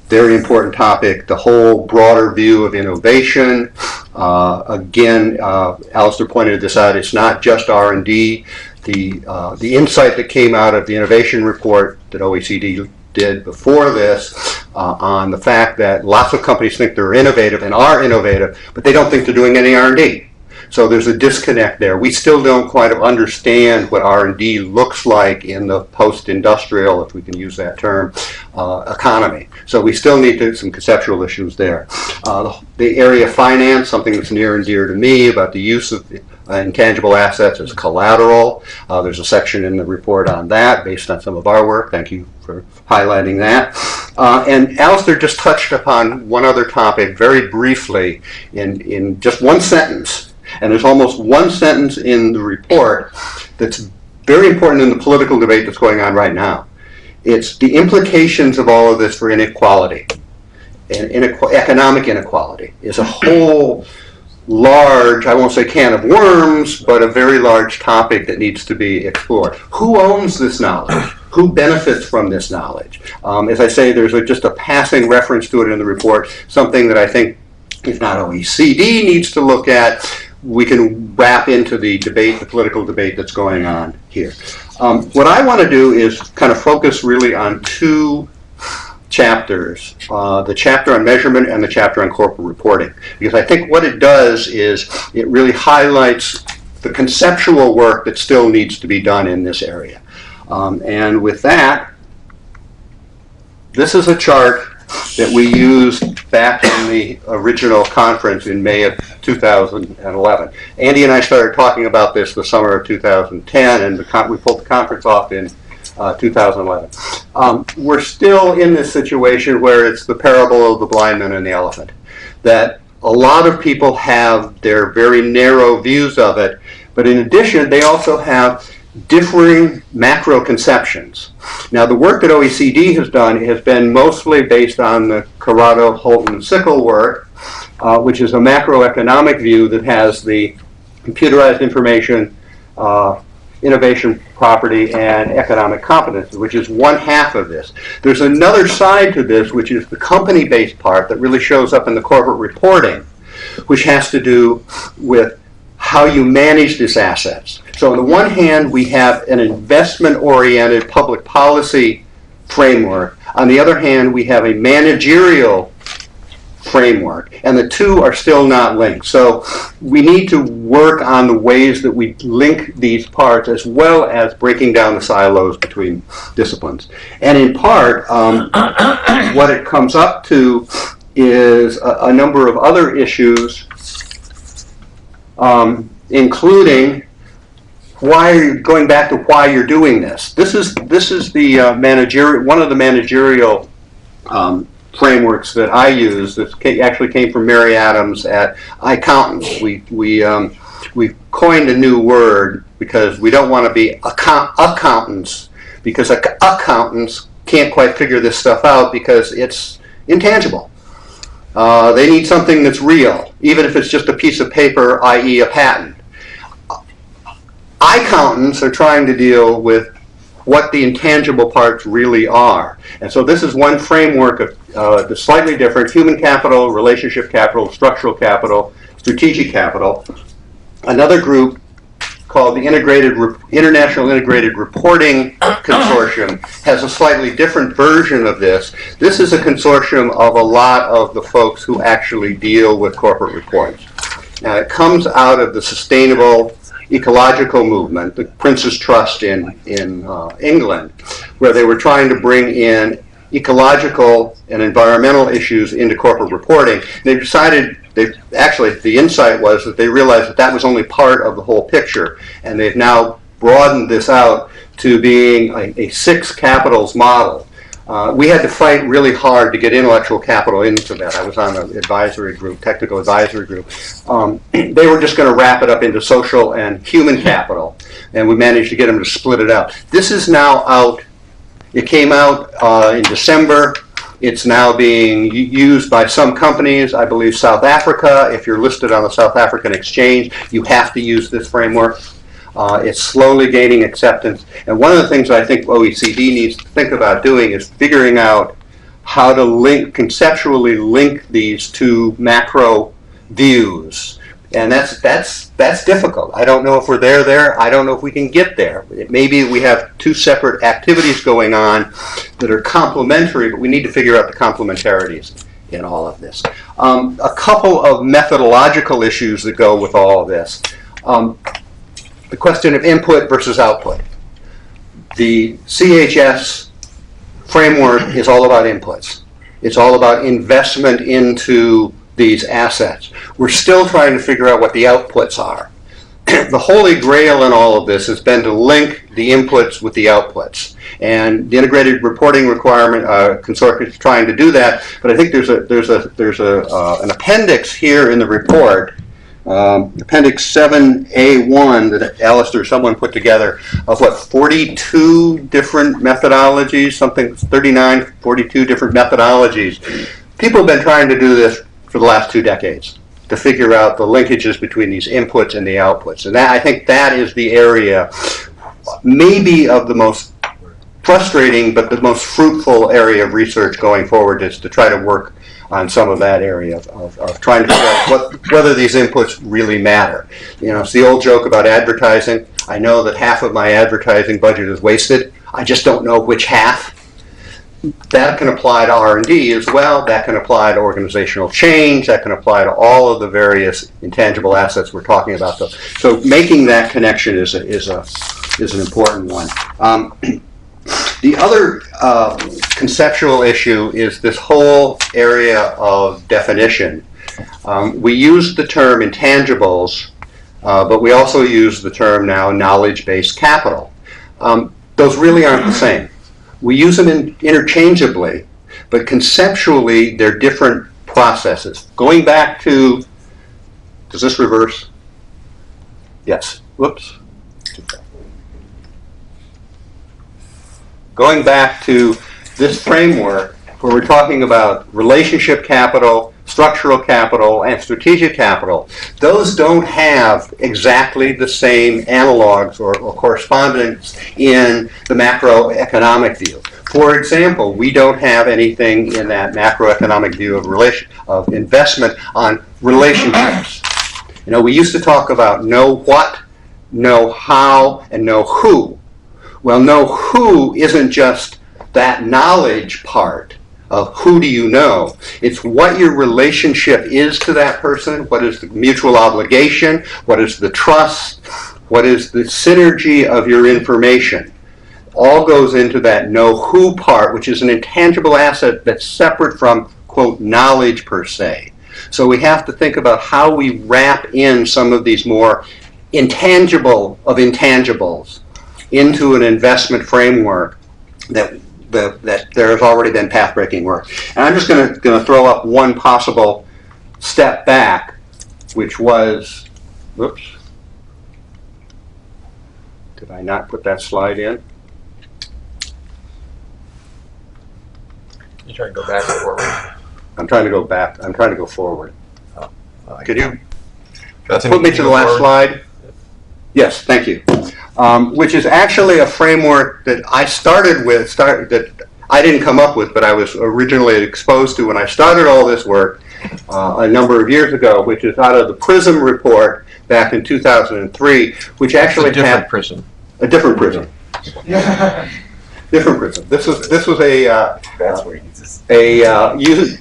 very important topic, the whole broader view of innovation. Again, Alistair pointed this out, it's not just R&D. The insight that came out of the innovation report that OECD did before this on the fact that lots of companies think they're innovative and are innovative, but they don't think they're doing any R&D. So there's a disconnect there. We still don't quite understand what R&D looks like in the post-industrial, if we can use that term, economy. So we still need some conceptual issues there. The area of finance, something that's near and dear to me, about the use of intangible assets as collateral. There's a section in the report on that based on some of our work. Thank you for highlighting that. And Alistair just touched upon one other topic very briefly in just one sentence. And there's almost one sentence in the report that's very important in the political debate that's going on right now. It's the implications of all of this for inequality. And economic inequality is a whole large, I won't say can of worms, but a very large topic that needs to be explored. Who owns this knowledge? Who benefits from this knowledge? As I say, there's just a passing reference to it in the report, something that I think, if not OECD needs to look at, we can wrap into the debate, the political debate that's going on here. What I want to do is kind of focus really on two chapters, the chapter on measurement and the chapter on corporate reporting. Because I think what it does is it really highlights the conceptual work that still needs to be done in this area. And with that, this is a chart that we used back in the original conference in May of 2011. Andy and I started talking about this the summer of 2010, and we pulled the conference off in 2011. We're still in this situation where it's the parable of the blind man and the elephant, that a lot of people have their very narrow views of it, but in addition, they also have differing macro conceptions. Now, the work that OECD has done has been mostly based on the Corrado, Holton, and Sickle work, which is a macroeconomic view that has the computerized information, innovation, property, and economic competence, which is one half of this. There's another side to this, which is the company-based part that really shows up in the corporate reporting, which has to do with how you manage these assets. So on the one hand, we have an investment-oriented public policy framework. On the other hand, we have a managerial framework, and the two are still not linked. So we need to work on the ways that we link these parts, as well as breaking down the silos between disciplines. And in part, what it comes up to is a number of other issues, including going back to why you're doing this. This is the one of the managerial frameworks that I use. That actually came from Mary Adams at iCountants. We coined a new word because we don't want to be accountants, because accountants can't quite figure this stuff out because it's intangible. They need something that's real, even if it's just a piece of paper, i.e. a patent. Accountants are trying to deal with what the intangible parts really are. And so this is one framework of the slightly different: human capital, relationship capital, structural capital, strategic capital. Another group called the International Integrated Reporting Consortium has a slightly different version of this. This is a consortium of a lot of the folks who actually deal with corporate reports. Now, it comes out of the sustainable ecological movement, the Prince's Trust in England, where they were trying to bring in ecological and environmental issues into corporate reporting. They decided, the insight was that they realized that that was only part of the whole picture, and they've now broadened this out to being a six capitals model. We had to fight really hard to get intellectual capital into that. I was on an advisory group, technical advisory group. They were just going to wrap it up into social and human capital, and we managed to get them to split it out. This is now out. It came out in December. It's now being used by some companies. I believe South Africa, if you're listed on the South African exchange, you have to use this framework. It's slowly gaining acceptance. And one of the things I think OECD needs to think about doing is figuring out how to conceptually link these two macro views. And that's difficult. I don't know if we're there. I don't know if we can get there. Maybe we have two separate activities going on that are complementary, but we need to figure out the complementarities in all of this. A couple of methodological issues that go with all of this. The question of input versus output. The CHS framework is all about inputs. It's all about investment into these assets. We're still trying to figure out what the outputs are. The holy grail in all of this has been to link the inputs with the outputs. And the integrated reporting requirement consortium is trying to do that, but I think there's an appendix here in the report, Appendix 7A1 that Alistair, someone put together, of 42 different methodologies, something 39, 42 different methodologies. People have been trying to do this for the last 2 decades to figure out the linkages between these inputs and the outputs. And I think that is the area, maybe of the most frustrating, but the most fruitful area of research going forward, is to try to work on some of that area of trying to figure out whether these inputs really matter. You know, it's the old joke about advertising. I know that half of my advertising budget is wasted. I just don't know which half. that can apply to R&D as well. That can apply to organizational change. That can apply to all of the various intangible assets we're talking about. So making that connection is an important one. The other conceptual issue is this whole area of definition. We use the term intangibles, but we also use the term now knowledge-based capital. Those really aren't the same. We use them interchangeably, but conceptually they're different processes. Going back to, does this reverse? Yes. Whoops. Going back to this framework where we're talking about relationship capital, structural capital, and strategic capital, those don't have exactly the same analogs or correspondence in the macroeconomic view. For example, we don't have anything in that macroeconomic view of investment on relationships. You know, we used to talk about know what, know how, and know who. Well, know who isn't just that knowledge part of who do you know. It's what your relationship is to that person, what is the mutual obligation, what is the trust, what is the synergy of your information. All goes into that know who part, which is an intangible asset that's separate from, quote, knowledge per se. So we have to think about how we wrap in some of these more intangible of intangibles into an investment framework that there has already been path-breaking work. And I'm just going to throw up one possible step back, which was, whoops, did I not put that slide in? You trying to go back or forward? I'm trying to go back. I'm trying to go forward. Oh, well, Could you That's put me to the last slide? Yes, thank you. Which is actually a framework that I started with, that I didn't come up with, but I was originally exposed to when I started all this work a number of years ago, which is out of the PRISM report back in 2003, which actually That's a different had prism. a different PRISM. Different PRISM. This was a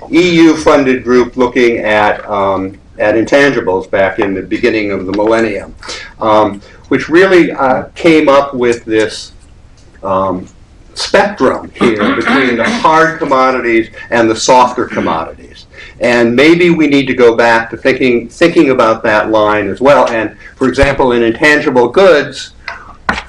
EU-funded group looking at intangibles back in the beginning of the millennium, which really came up with this spectrum here between the hard commodities and the softer commodities. And maybe we need to go back to thinking about that line as well. And for example, in intangible goods,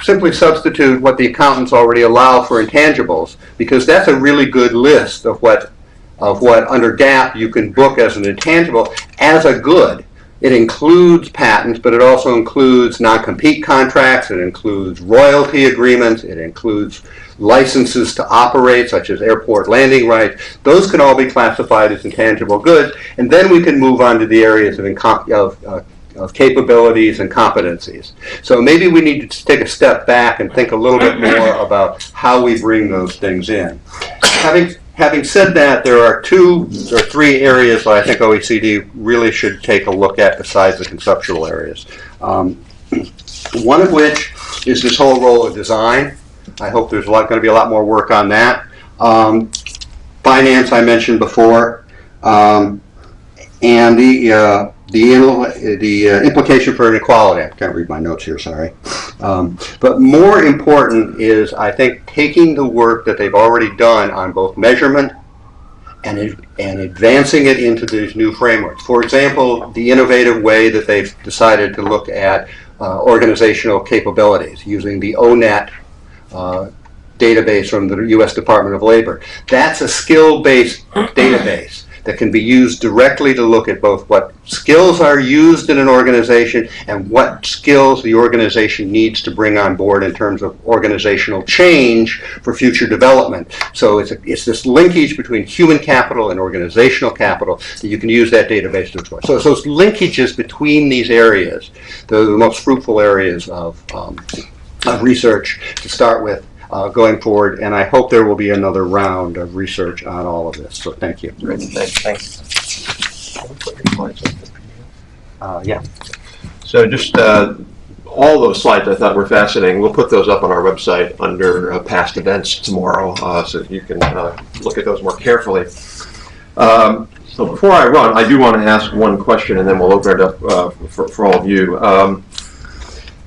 simply substitute what the accountants already allow for intangibles, because that's a really good list of what under GAAP you can book as an intangible as a good. It includes patents, but it also includes non-compete contracts, it includes royalty agreements, it includes licenses to operate, such as airport landing rights. Those can all be classified as intangible goods, and then we can move on to the areas of capabilities and competencies. So maybe we need to take a step back and think a little bit more about how we bring those things in. Having said that, there are 2 or 3 areas that I think OECD really should take a look at besides the conceptual areas. One of which is this whole role of design. I hope there's going to be a lot more work on that. Finance, I mentioned before, and the implication for inequality. I can't read my notes here, sorry. But more important is, I think, taking the work that they've already done on both measurement and advancing it into these new frameworks. For example, the innovative way that they've decided to look at organizational capabilities using the ONET database from the U.S. Department of Labor. That's a skill-based database that can be used directly to look at both what skills are used in an organization and what skills the organization needs to bring on board in terms of organizational change for future development. So it's this linkage between human capital and organizational capital that you can use that database to explore. So those linkages between these areas, the most fruitful areas of research to start with going forward, and I hope there will be another round of research on all of this. So thank you. Great, thanks. Yeah. So just all those slides I thought were fascinating. We'll put those up on our website under past events tomorrow, so you can look at those more carefully. So before I run, I do want to ask one question, and then we'll open it up for all of you.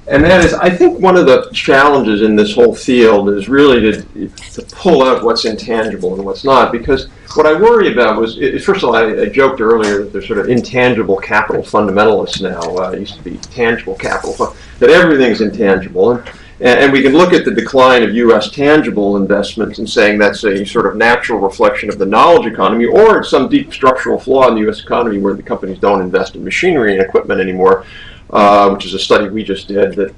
And that is, I think one of the challenges in this whole field is really to pull out what's intangible and what's not, because what I worry about was, first of all, I joked earlier that there's sort of intangible capital fundamentalists now. It used to be tangible capital, that everything's intangible. And we can look at the decline of U.S. tangible investments and saying that's a sort of natural reflection of the knowledge economy, or it's some deep structural flaw in the U.S. economy where the companies don't invest in machinery and equipment anymore. Which is a study we just did that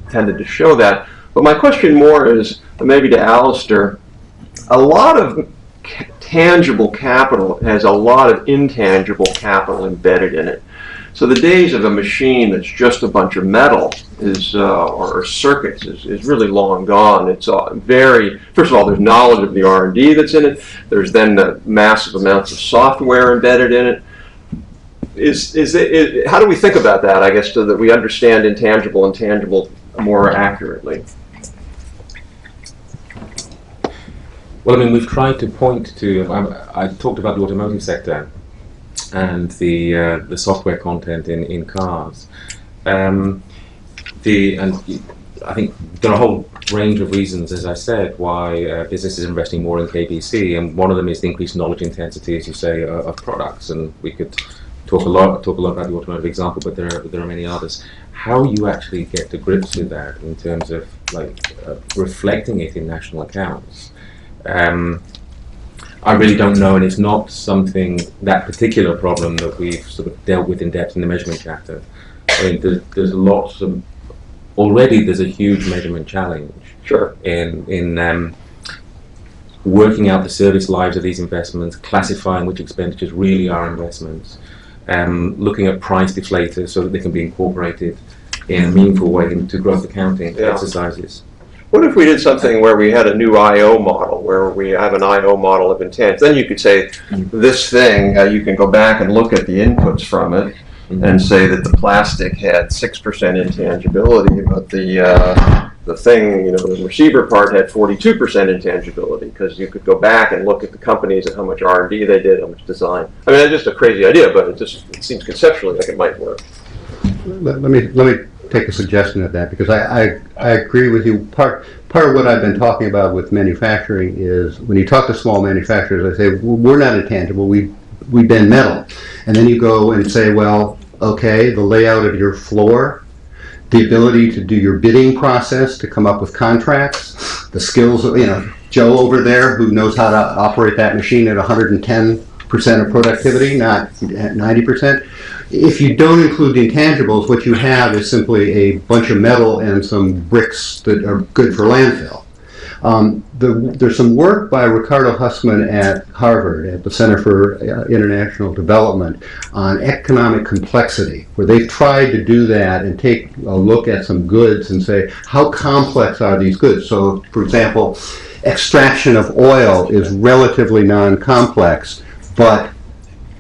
tended to show that. But my question more is, maybe to Alistair, a lot of tangible capital has a lot of intangible capital embedded in it. So the days of a machine that's just a bunch of metal or circuits is really long gone. It's first of all, there's knowledge of the R&D that's in it. There's then the massive amounts of software embedded in it. How do we think about that, I guess, so that we understand intangible and tangible more accurately? Well, I mean, we've tried to point to, I talked about the automotive sector and the software content in cars. And I think there are a whole range of reasons, as I said, why businesses are investing more in KBC, and one of them is the increased knowledge intensity, as you say, of products. And we could talk a lot about the automotive example, but there are many others. How you actually get to grips with that in terms of reflecting it in national accounts, I really don't know, and it's not something, that particular problem, that we've sort of dealt with in depth in the measurement chapter. I mean, there's lots of, already there's a huge measurement challenge. Sure. In working out the service lives of these investments, classifying which expenditures really are investments, looking at price deflators so that they can be incorporated in a meaningful way into growth accounting exercises. What if we did something where we had a new I/O model, where we have an I/O model of intent? Then you could say, this thing, you can go back and look at the inputs from it and say that the plastic had 6% intangibility, but the thing, the receiver part had 42% intangibility, because you could go back and look at the companies and how much R&D they did, how much design. I mean, that's just a crazy idea, but it seems conceptually like it might work. Let me take a suggestion of that, because I agree with you. Part of what I've been talking about with manufacturing is, when you talk to small manufacturers, I say, well, we're not intangible, we bend metal. And then you go and say, well, okay, the layout of your floor, the ability to do your bidding process, to come up with contracts, the skills of, Joe over there who knows how to operate that machine at 110% of productivity, not 90%. If you don't include the intangibles, what you have is simply a bunch of metal and some bricks that are good for landfill. There's some work by Ricardo Hussman at Harvard, at the Center for International Development, on economic complexity, where they've tried to do that and take a look at some goods and say, how complex are these goods? So, for example, extraction of oil is relatively non-complex, but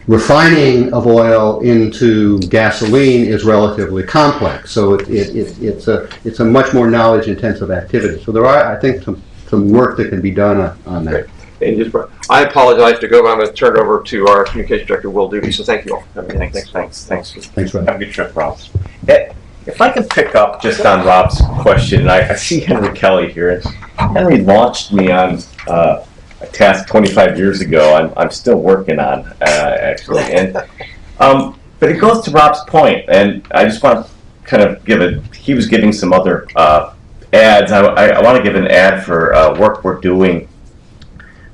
refining of oil into gasoline is relatively complex. So it's a much more knowledge-intensive activity. So there are, I think, some work that can be done on that. And I apologize to go, but I'm going to turn it over to our communications director, Will Doobie. So thank you all. Thanks, Rob. Have a good trip, Rob. If I can pick up just on Rob's question, I see Henry Kelly here. Henry launched me on a task 25 years ago. I'm still working on, actually. And but it goes to Rob's point, and I just want to kind of he was giving some other ads. I want to give an ad for work we're doing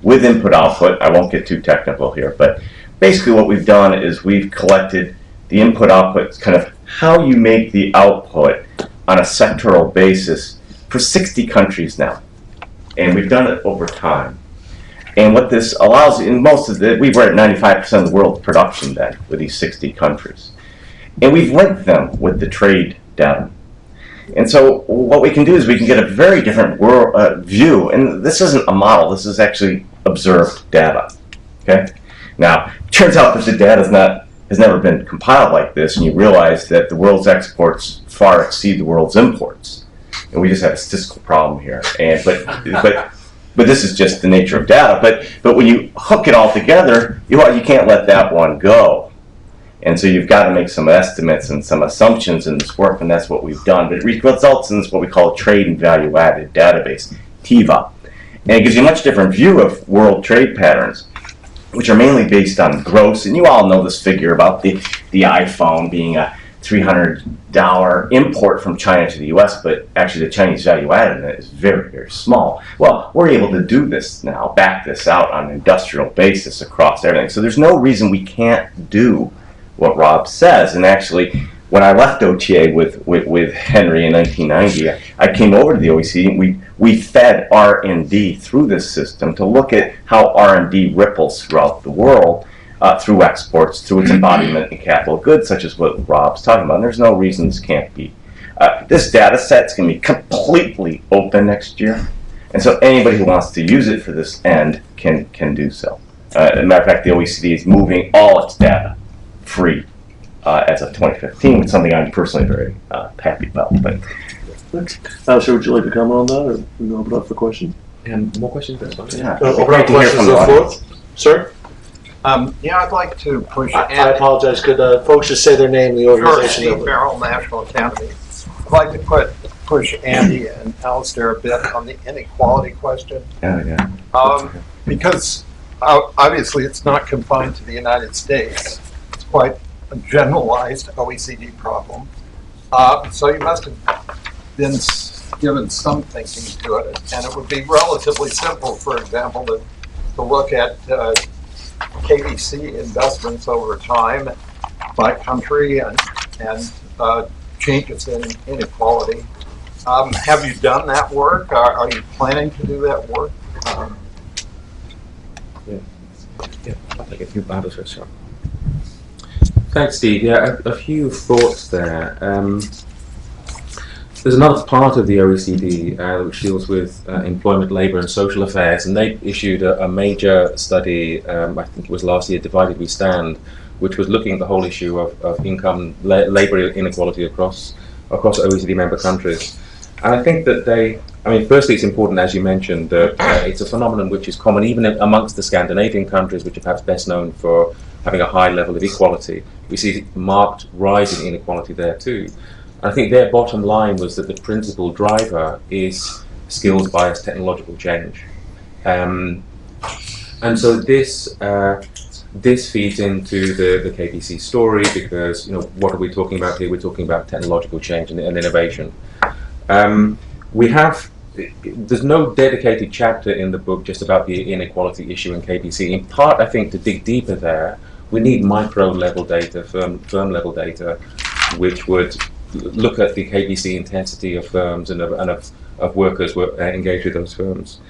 with input-output. I won't get too technical here, but basically what we've done is we've collected the input-output, kind of how you make the output on a sectoral basis for 60 countries now. And we've done it over time. And what this allows, in most of we were at 95% of the world's production then with these 60 countries. And we've linked them with the trade data. And so what we can do is we can get a very different view. And this isn't a model, this is actually observed data. Okay? Now, it turns out that the data is not has never been compiled like this, and you realize that the world's exports far exceed the world's imports, and we just have a statistical problem here. And but this is just the nature of data. But when you hook it all together, you can't let that one go. And so you've got to make some estimates and some assumptions in this work, and that's what we've done. But it results in what we call a trade and value-added database, TIVA. And it gives you a much different view of world trade patterns, which are mainly based on gross. And you all know this figure about the iPhone being a $300 import from China to the US, but actually the Chinese value added in it is very, very small. Well, we're able to do this now, back this out on an industrial basis across everything. So there's no reason we can't do what Rob says. And actually, when I left OTA with Henry in 1990, I came over to the OECD and we fed R&D through this system to look at how R&D ripples throughout the world through exports, through its embodiment in capital goods, such as what Rob's talking about. And there's no reason this can't be. This data set's going to be completely open next year. And so anybody who wants to use it for this end can do so. As a matter of fact, the OECD is moving all its data free as of 2015, it's something I'm personally very happy about. But Alistair, would you like to comment on that, or we can open up for questions? And more questions? That's fine. yeah, Open up questions on the floor. Sir? Yeah, I'd like to push. I apologize. Could folks just say their name and the organization? Steve Merrill, National Academy. I'd like to push Andy and Alistair a bit on the inequality question. yeah. Because obviously it's not confined to the United States. It's quite a generalized OECD problem. So you must have been given some thinking to it. And it would be relatively simple, for example, to look at KBC investments over time by country and changes in inequality. Have you done that work? Are you planning to do that work? I'll take a few bottles for sure. Thanks, Steve. Yeah, a few thoughts there. There's another part of the OECD which deals with employment, labour and social affairs, and they issued a major study, I think it was last year, Divided We Stand, which was looking at the whole issue of income, labour inequality across OECD member countries. And I think that firstly it's important, as you mentioned, that it's a phenomenon which is common even amongst the Scandinavian countries, which are perhaps best known for having a high level of equality. We see marked rise in inequality there too. I think their bottom line was that the principal driver is skills-biased technological change, and so this feeds into the KBC story, because what are we talking about here? We're talking about technological change and innovation. There's no dedicated chapter in the book just about the inequality issue in KBC. In part, I think to dig deeper there, we need micro-level data, firm-level data, which would look at the KBC intensity of firms and of workers engaged with those firms.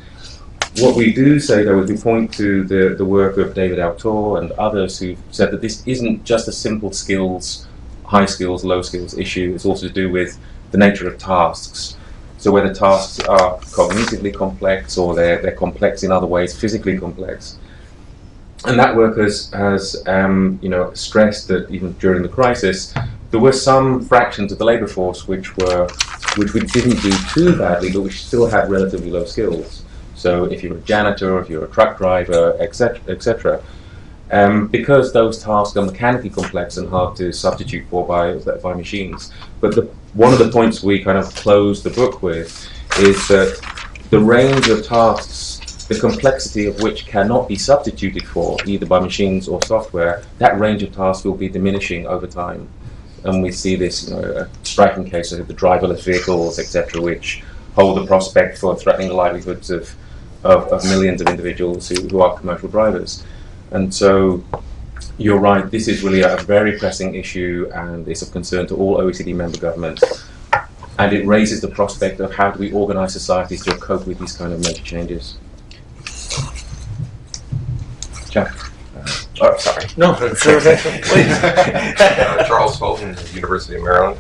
What we do say, though, is we point to the work of David Autor and others who've said that this isn't just a simple skills, high skills, low skills issue. It's also to do with the nature of tasks. So whether tasks are cognitively complex or they're complex in other ways, physically complex. And that work has stressed that even during the crisis, there were some fractions of the labour force which we didn't do too badly, but which still had relatively low skills. So if you're a janitor, or if you're a truck driver, etc., because those tasks are mechanically complex and hard to substitute for by machines. But one of the points we kind of close the book with is that the range of tasks, the complexity of which cannot be substituted for either by machines or software, that range of tasks will be diminishing over time. And we see this, a striking case of the driverless vehicles, etc., which hold the prospect for threatening the livelihoods of millions of individuals who are commercial drivers. And so you're right, this is really a very pressing issue, and it's of concern to all OECD member governments. And it raises the prospect of how do we organise societies to cope with these kind of major changes. Jack? Sorry. No, sure. Please. Charles Fulton, University of Maryland.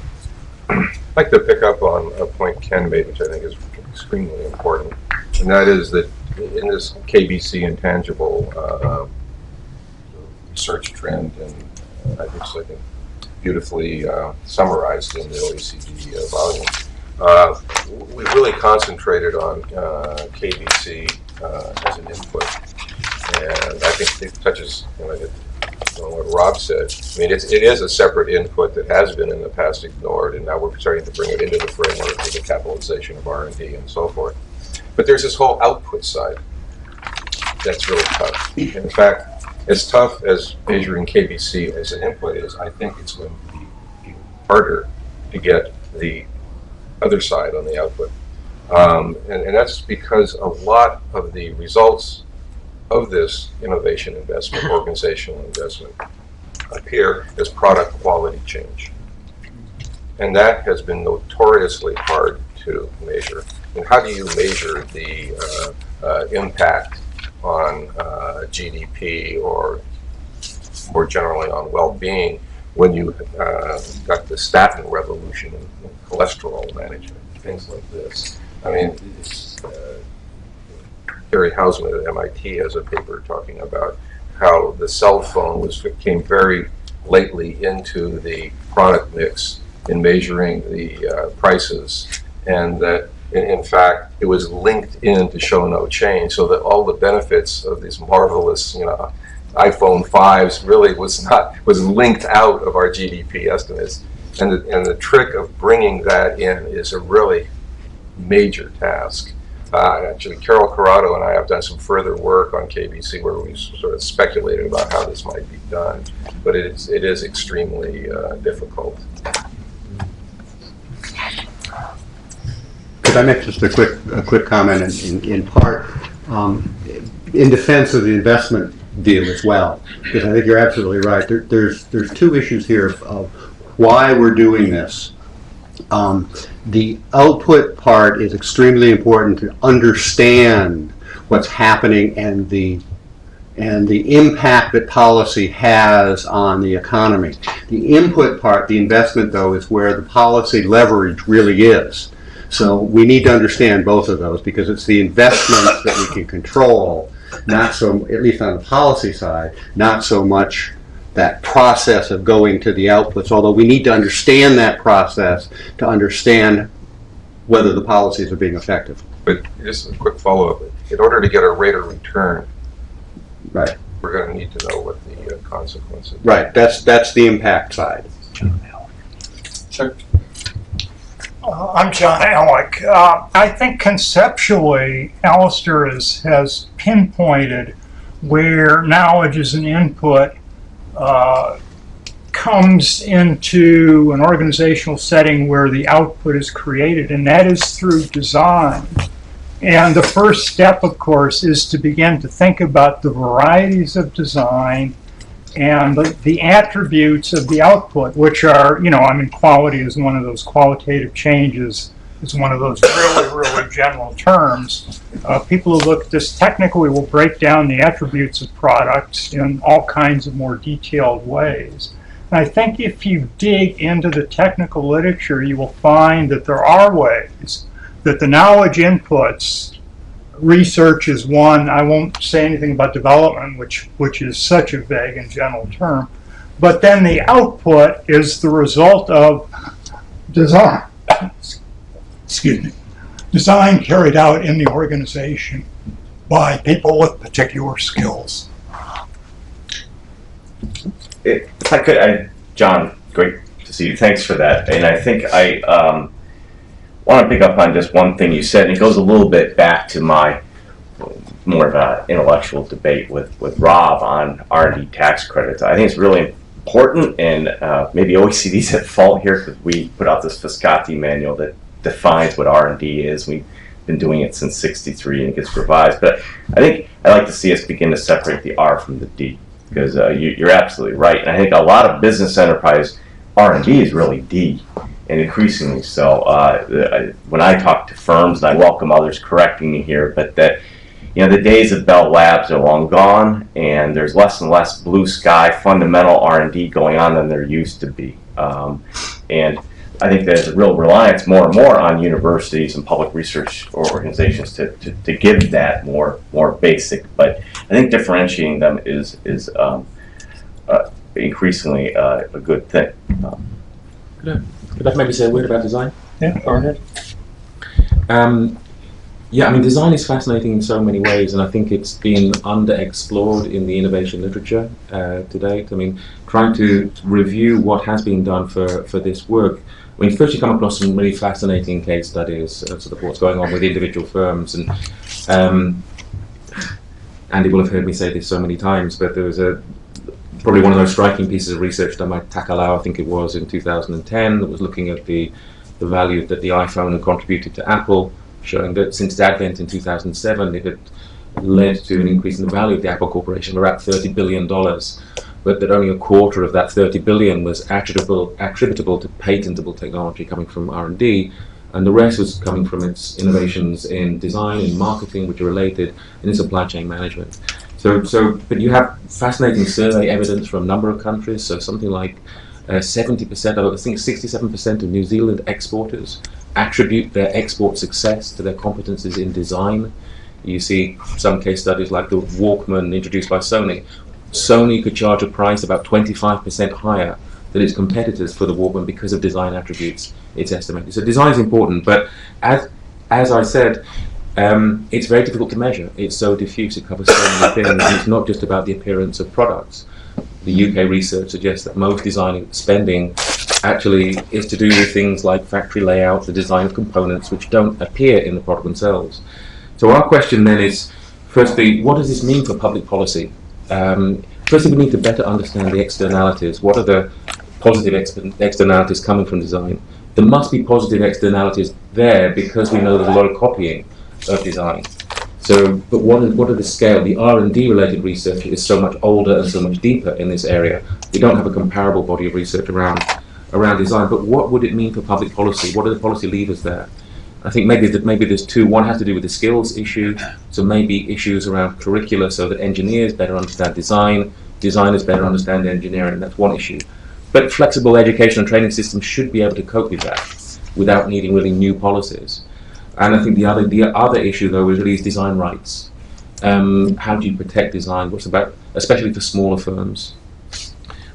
I'd like to pick up on a point Ken made, which I think is extremely important, and that is that in this KBC Intangible research trend and I think, beautifully summarized in the OECD volume. We really concentrated on KBC as an input, and I think it touches on what Rob said. I mean, it is a separate input that has been in the past ignored, and now we're starting to bring it into the framework of the capitalization of R&D and so forth. But there's this whole output side that's really tough. In fact, as tough as measuring KBC as an input is, I think it's going to be even harder to get the other side on the output. And that's because a lot of the results of this innovation investment, organizational investment, appear as product quality change. And that has been notoriously hard to measure. And how do you measure the impact on GDP or more generally on well-being when you got the statin revolution in cholesterol management, things like this? I mean, Gary Hausman at MIT has a paper talking about how the cell phone came very lately into the product mix in measuring the prices, and that in fact it was linked in to show no change, so that all the benefits of these marvelous iPhone 5s really was linked out of our GDP estimates, and the trick of bringing that in is a really major task. Actually, Carol Corrado and I have done some further work on KBC where we sort of speculated about how this might be done, but it is extremely difficult. Could I make just a quick comment in part in defense of the investment deal as well? Because I think you're absolutely right. There's two issues here of why we're doing this. The output part is extremely important to understand what's happening and the impact that policy has on the economy. The input part, the investment though, is where the policy leverage really is. So we need to understand both of those because it's the investments that we can control, not so, at least on the policy side, not so much that process of going to the outputs, although we need to understand that process to understand whether the policies are being effective. But just a quick follow-up. In order to get a rate of return, right, we're going to need to know what the consequences. Right, that's the impact side. Sure. I'm John Alec. I think conceptually, Alistair has pinpointed where knowledge as an input comes into an organizational setting where the output is created, and that is through design. And the first step, of course, is to begin to think about the varieties of design and the attributes of the output, which are, quality is one of those qualitative changes, is one of those really, really general terms. People who look at this technically will break down the attributes of products in all kinds of more detailed ways. And I think if you dig into the technical literature, you will find that there are ways that the knowledge inputs, research is one. I won't say anything about development, which is such a vague and general term. But then the output is the result of design. Excuse me. Design carried out in the organization by people with particular skills. If I could, John, great to see you. Thanks for that. And I think I want to pick up on just one thing you said, and it goes a little bit back to my more of an intellectual debate with Rob on R&D tax credits. I think it's really important, and maybe OECD's at fault here because we put out this Fiscati manual that defines what R&D is. We've been doing it since '63 and it gets revised. But I think I'd like to see us begin to separate the R from the D, because you're absolutely right. And I think a lot of business enterprise R&D is really D, and increasingly so. When I talk to firms, and I welcome others correcting me here, but that the days of Bell Labs are long gone, and there's less and less blue sky fundamental R&D going on than there used to be. And I think there's a real reliance more and more on universities and public research organizations to give that more basic. But I think differentiating them is increasingly a good thing. Could I maybe say a word about design? Yeah, go ahead. Yeah, I mean, design is fascinating in so many ways, and I think it's been underexplored in the innovation literature to date. I mean, trying to review what has been done for this work, I mean, first you come across some really fascinating case studies, sort of what's going on with individual firms, and Andy will have heard me say this so many times, but there was probably one of those striking pieces of research done by Takalau, I think it was, in 2010, that was looking at the value that the iPhone had contributed to Apple, showing that since its advent in 2007, it had led to an increase in the value of the Apple Corporation of about $30 billion, but that only a quarter of that $30 billion was attributable to patentable technology coming from R&D, and the rest was coming from its innovations in design, in marketing, which are related, and in supply chain management. But you have fascinating survey evidence from a number of countries, so something like 70% of, I think 67% of New Zealand exporters attribute their export success to their competencies in design. You see some case studies like the Walkman introduced by Sony. Sony could charge a price about 25% higher than its competitors for the Walkman because of design attributes, it's estimated. So design is important, but as I said, it's very difficult to measure. It's so diffuse, it covers so many things, and it's not just about the appearance of products. The UK research suggests that most design spending actually is to do with things like factory layout, the design of components which don't appear in the product themselves. So our question then is, firstly, what does this mean for public policy? Firstly, we need to better understand the externalities. What are the positive externalities coming from design? There must be positive externalities there because we know there's a lot of copying of design. So, but what are the scale? The R&D related research is so much older and so much deeper in this area. We don't have a comparable body of research around design. But what would it mean for public policy? What are the policy levers there? I think maybe there's two. One has to do with the skills issue. So maybe issues around curricula, so that engineers better understand design, designers better understand engineering. That's one issue. But flexible education and training systems should be able to cope with that without needing really new policies. And I think the other issue, though, is really design rights. How do you protect design? What's about, especially for smaller firms?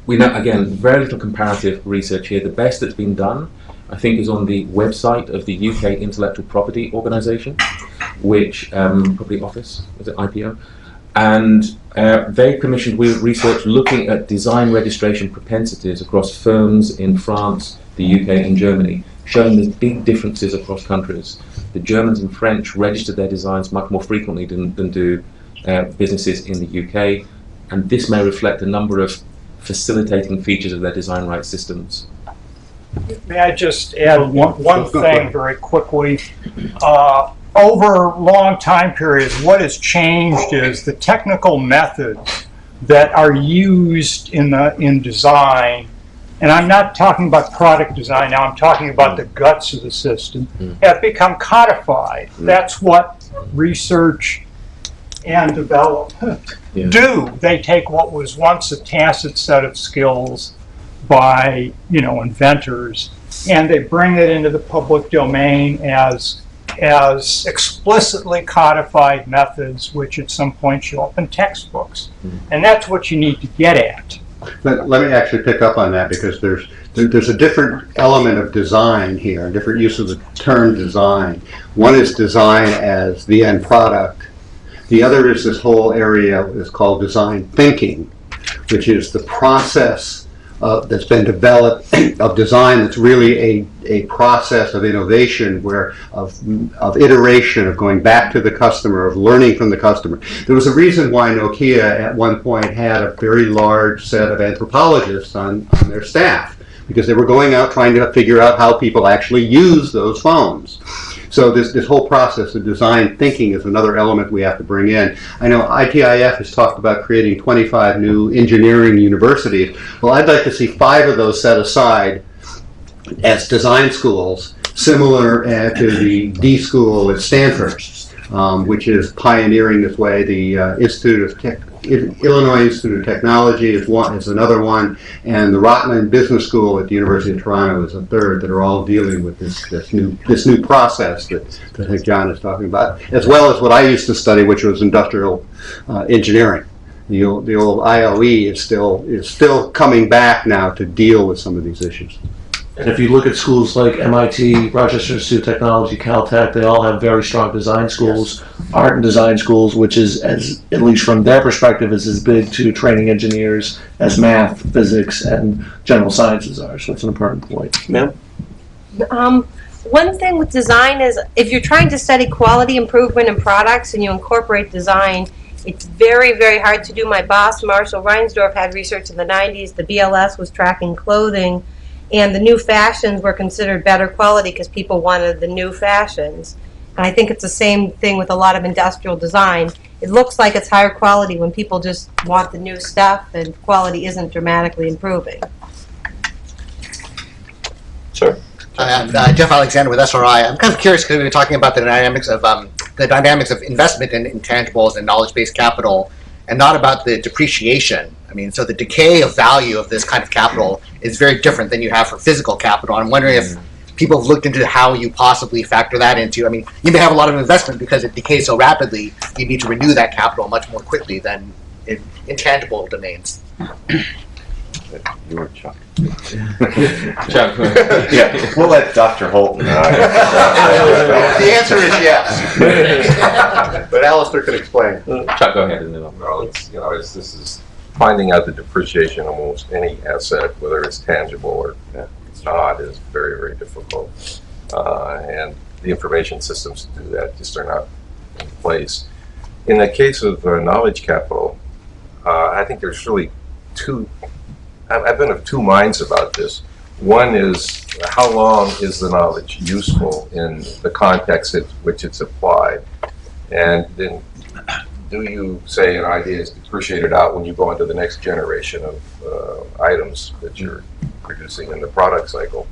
We know, again, very little comparative research here. The best that's been done, I think, is on the website of the UK Intellectual Property Organisation, which Property Office, is it IPO? And they commissioned research looking at design registration propensities across firms in France, the UK, and Germany, showing there's big differences across countries. The Germans and French register their designs much more frequently than do businesses in the UK, and this may reflect a number of facilitating features of their design rights systems. May I just add one thing very quickly? Over long time periods, what has changed is the technical methods that are used in design, and I'm not talking about product design now, I'm talking about the guts of the system, have become codified. That's what research and development do. They take what was once a tacit set of skills by, inventors, and they bring it into the public domain as explicitly codified methods, which at some point show up in textbooks. And that's what you need to get at. Let me actually pick up on that, because there's a different element of design here, a different use of the term design. One is design as the end product. The other is this whole area that's called design thinking, which is the process that's been developed of design that's really a process of innovation, of iteration, of going back to the customer, of learning from the customer. There was a reason why Nokia at one point had a very large set of anthropologists on their staff, because they were going out trying to figure out how people actually use those phones. So this whole process of design thinking is another element we have to bring in. I know ITIF has talked about creating 25 new engineering universities. Well, I'd like to see 5 of those set aside as design schools, similar to the D School at Stanford, which is pioneering this way. The Illinois Institute of Technology is another one, and the Rotman Business School at the University of Toronto is a third, that are all dealing with this new process that I think John is talking about, as well as what I used to study, which was industrial engineering. The old IOE is still coming back now to deal with some of these issues. And if you look at schools like MIT, Rochester Institute of Technology, Caltech, they all have very strong design schools, art and design schools, which is, as at least from their perspective, is as big to training engineers as math, physics, and general sciences are. So it's an important point. Ma'am? One thing with design is if you're trying to study quality improvement in products and you incorporate design, it's very, very hard to do. My boss, Marshall Reinsdorf, had research in the 90s. The BLS was tracking clothing, and the new fashions were considered better quality because people wanted the new fashions. And I think it's the same thing with a lot of industrial design. It looks like it's higher quality when people just want the new stuff, and quality isn't dramatically improving. Sure. Jeff Alexander with SRI. I'm kind of curious because we were talking about the dynamics of investment in intangibles and knowledge-based capital, and not about the depreciation. I mean, so the decay of value of this kind of capital is very different than you have for physical capital. I'm wondering if people have looked into how you possibly factor that into. I mean, you may have a lot of investment because it decays so rapidly. You need to renew that capital much more quickly than in intangible domains. You were Chuck. Chuck. Yeah, we'll let Dr. Holton. The answer is yes. But Alistair can explain. Chuck, go ahead. Well, this is finding out the depreciation of almost any asset, whether it's tangible or it's not, is very, very difficult. And the information systems to do that just are not in place. In the case of knowledge capital, I think there's really I've been of two minds about this. One is, how long is the knowledge useful in the context in which it's applied? And then, do you say an idea is depreciated out when you go into the next generation of items that you're producing in the product cycle?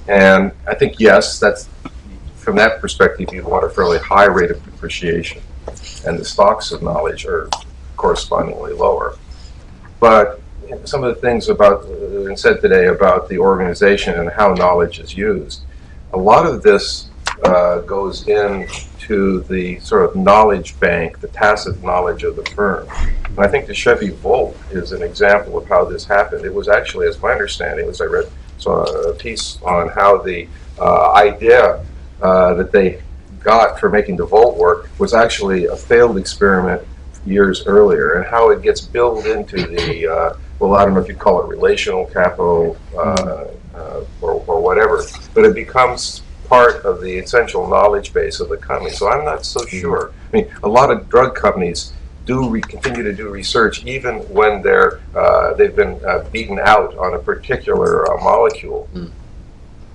And I think, yes, that's, from that perspective, you'd want a fairly high rate of depreciation. And the stocks of knowledge are correspondingly lower. But some of the things about and said today about the organization and how knowledge is used, a lot of this goes into the sort of knowledge bank, the tacit knowledge of the firm. And I think the Chevy Volt is an example of how this happened. It was actually, as my understanding, as I saw a piece on how the idea that they got for making the Volt work was actually a failed experiment years earlier, and how it gets built into the well, I don't know if you'd call it relational capital or whatever, but it becomes part of the essential knowledge base of the company. So I'm not so sure. I mean, a lot of drug companies do continue to do research even when they've been beaten out on a particular molecule.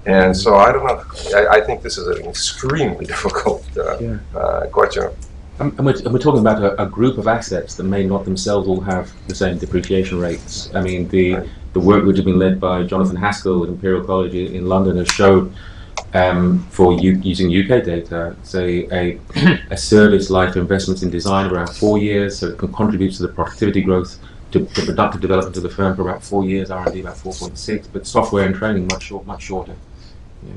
And so I don't know. I think this is an extremely difficult question. And we're talking about a group of assets that may not themselves all have the same depreciation rates. I mean, the work which has been led by Jonathan Haskell at Imperial College in London has showed, for using UK data, say a service life investments in design of around 4 years, so it can contribute to the productivity growth, to the productive development of the firm for about 4 years, R&D about 4.6, but software and training much shorter.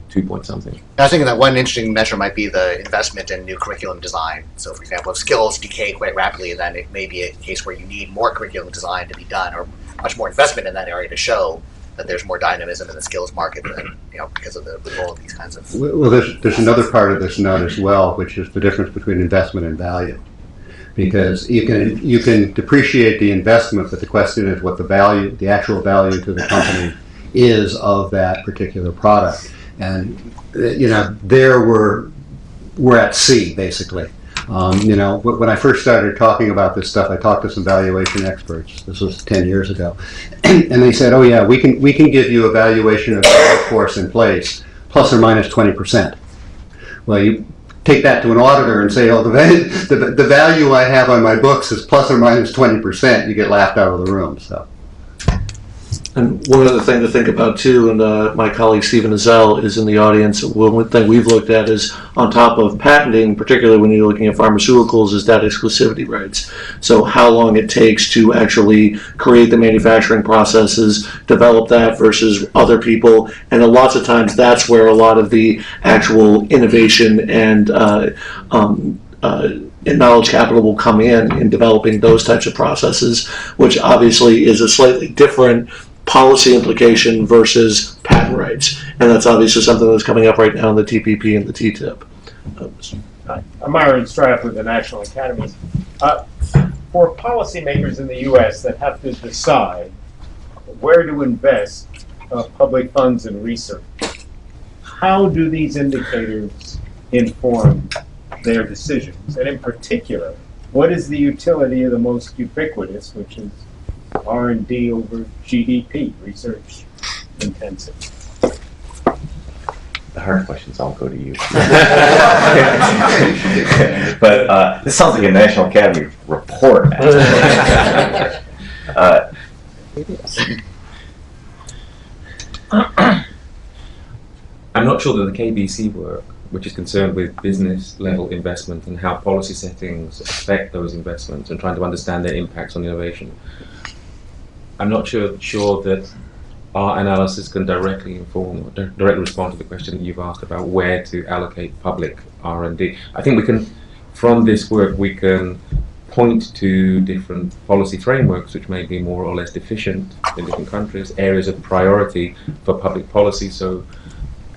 2 point something. I was thinking that one interesting measure might be the investment in new curriculum design. So, for example, if skills decay quite rapidly, then it may be a case where you need more curriculum design to be done, or much more investment in that area to show that there's more dynamism in the skills market, than, because of the role of these kinds of. Well, there's another part of this note as well, which is the difference between investment and value. Because you can depreciate the investment, but the question is what the actual value to the company is of that particular product. And there we're at sea basically. When I first started talking about this stuff, I talked to some valuation experts. This was 10 years ago, and they said, "Oh yeah, we can give you a valuation of the workforce in place, plus or minus 20%." Well, you take that to an auditor and say, "Oh, the value I have on my books is plus or minus 20%." You get laughed out of the room. So. And one other thing to think about too, and my colleague Stephen Azell is in the audience, one thing we've looked at is on top of patenting, particularly when you're looking at pharmaceuticals, is data exclusivity rights. So how long it takes to actually create the manufacturing processes, develop that versus other people, and lots of times that's where a lot of the actual innovation and knowledge capital will come in developing those types of processes, which obviously is a slightly different policy implication versus patent rights. And that's obviously something that's coming up right now in the TPP and the TTIP. I'm Myron Straff with the National Academies. For policymakers in the U.S. that have to decide where to invest public funds in research, how do these indicators inform their decisions? And in particular, what is the utility of the most ubiquitous, which is R&D over GDP, research intensive? The hard questions all go to you. But this sounds like a National Academy report. I'm not sure that the KBC work, which is concerned with business level investment and how policy settings affect those investments and trying to understand their impacts on innovation, I'm not sure that our analysis can directly inform or directly respond to the question that you've asked about where to allocate public R&D. I think we can, from this work, we can point to different policy frameworks which may be more or less deficient in different countries, areas of priority for public policy. So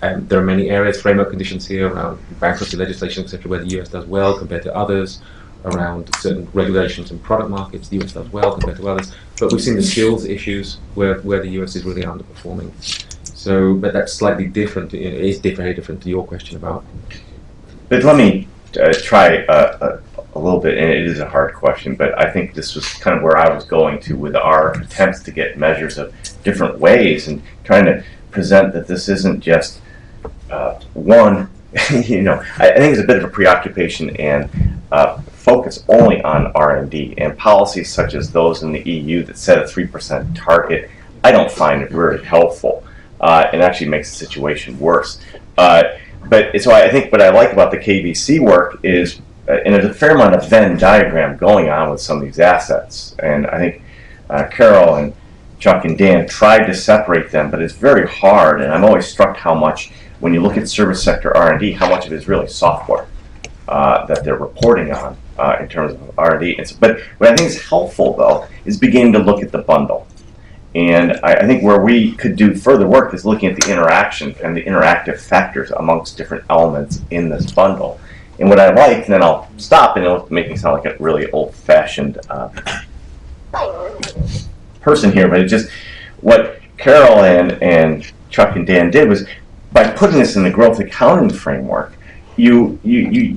there are many areas, framework conditions here around bankruptcy legislation, etc., where the US does well compared to others, around certain regulations and product markets, the US does well compared to others. But we've seen the skills issues where the US is really underperforming. So, but that's slightly different. It is very different to your question about. But let me try a little bit, and it is a hard question, but I think this was kind of where I was going to with our attempts to get measures of different ways and trying to present that this isn't just one, I think it's a bit of a preoccupation and focus only on R&D, and policies such as those in the EU that set a 3% target, I don't find it very helpful. It actually makes the situation worse. So I think what I like about the KBC work is, and there's a fair amount of Venn diagram going on with some of these assets, and I think Carol and Chuck and Dan tried to separate them, but it's very hard, and I'm always struck how much, when you look at service sector R&D, how much of it is really software that they're reporting on in terms of R&D. But what I think is helpful, though, is beginning to look at the bundle. And I think where we could do further work is looking at the interaction and the interactive factors amongst different elements in this bundle. And what I like, and then I'll stop, and it'll make me sound like a really old-fashioned person here, but it's just what Carol and Chuck and Dan did was, by putting this in the growth accounting framework, you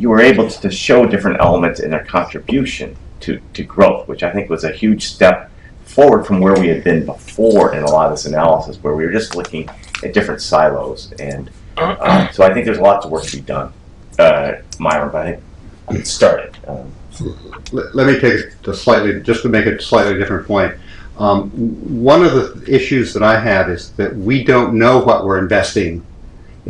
were able to show different elements in their contribution to growth, which I think was a huge step forward from where we had been before in a lot of this analysis, where we were just looking at different silos. And so I think there's lots of work to be done, Myron, but I think it started. Let me take it just to make a slightly different point. One of the issues that I have is that we don't know what we're investing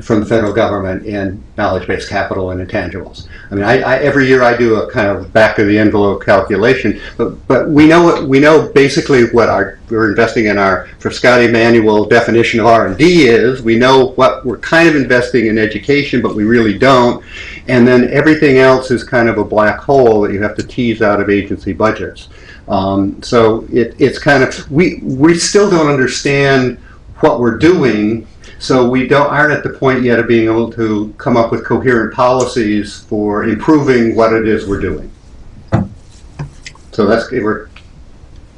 from the federal government in knowledge-based capital and intangibles. I mean, every year I do a kind of back-of-the-envelope calculation, but we know basically what we're investing in our Frascati manual definition of R&D is. We know what we're kind of investing in education, but we really don't. And then everything else is kind of a black hole that you have to tease out of agency budgets. So it's kind of, we still don't understand what we're doing. So we aren't at the point yet of being able to come up with coherent policies for improving what it is we're doing. So we're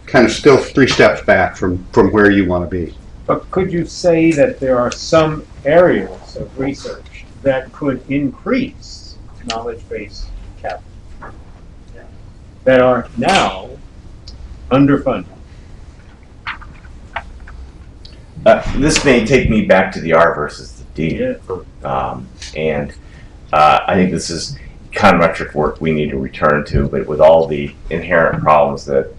kind of still 3 steps back from where you want to be. But could you say that there are some areas of research that could increase knowledge-based capital that are now underfunded? This may take me back to the R versus the D. Yeah. And I think this is econometric work we need to return to, but with all the inherent problems that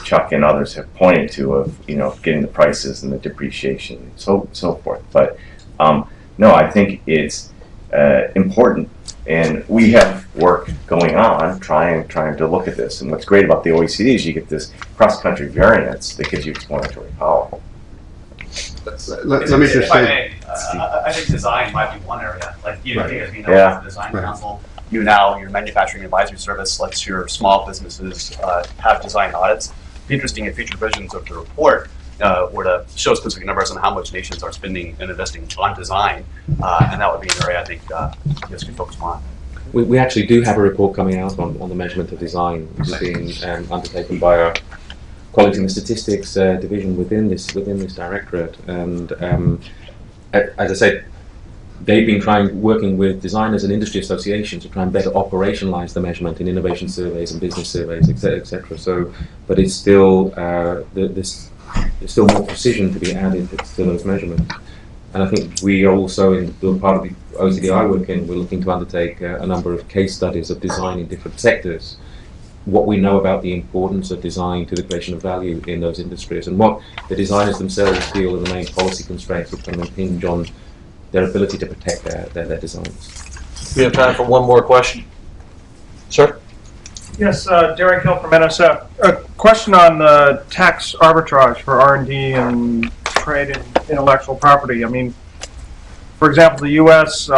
Chuck and others have pointed to of getting the prices and the depreciation and so forth. But no, I think it's important, and we have work going on trying to look at this. And what's great about the OECD is you get this cross-country variance that gives you explanatory power. Let me just say, I think design might be one area. Like you Right. think, Yeah. the design Right. council. your manufacturing advisory service lets your small businesses have design audits. It'd be interesting if future versions of the report were to show specific numbers on how much nations are spending and investing on design, and that would be an area I think you could focus more on. We actually do have a report coming out on the measurement of design, which is being undertaken by our colleagues in the statistics division within this directorate. And as I said, they've been working with designers and industry associations to try and better operationalize the measurement in innovation surveys and business surveys, etc. So, but it's still there's still more precision to be added to those measurements. And I think we are also, in the part of the OECD I work in, we're looking to undertake a number of case studies of design in different sectors, what we know about the importance of design to the creation of value in those industries, and what the designers themselves feel are the main policy constraints which can impinge on their ability to protect their designs. We have time for one more question. Sir? Yes, Derek Hill from NSF. A question on the tax arbitrage for R&D and trade in intellectual property. I mean, for example, the U.S.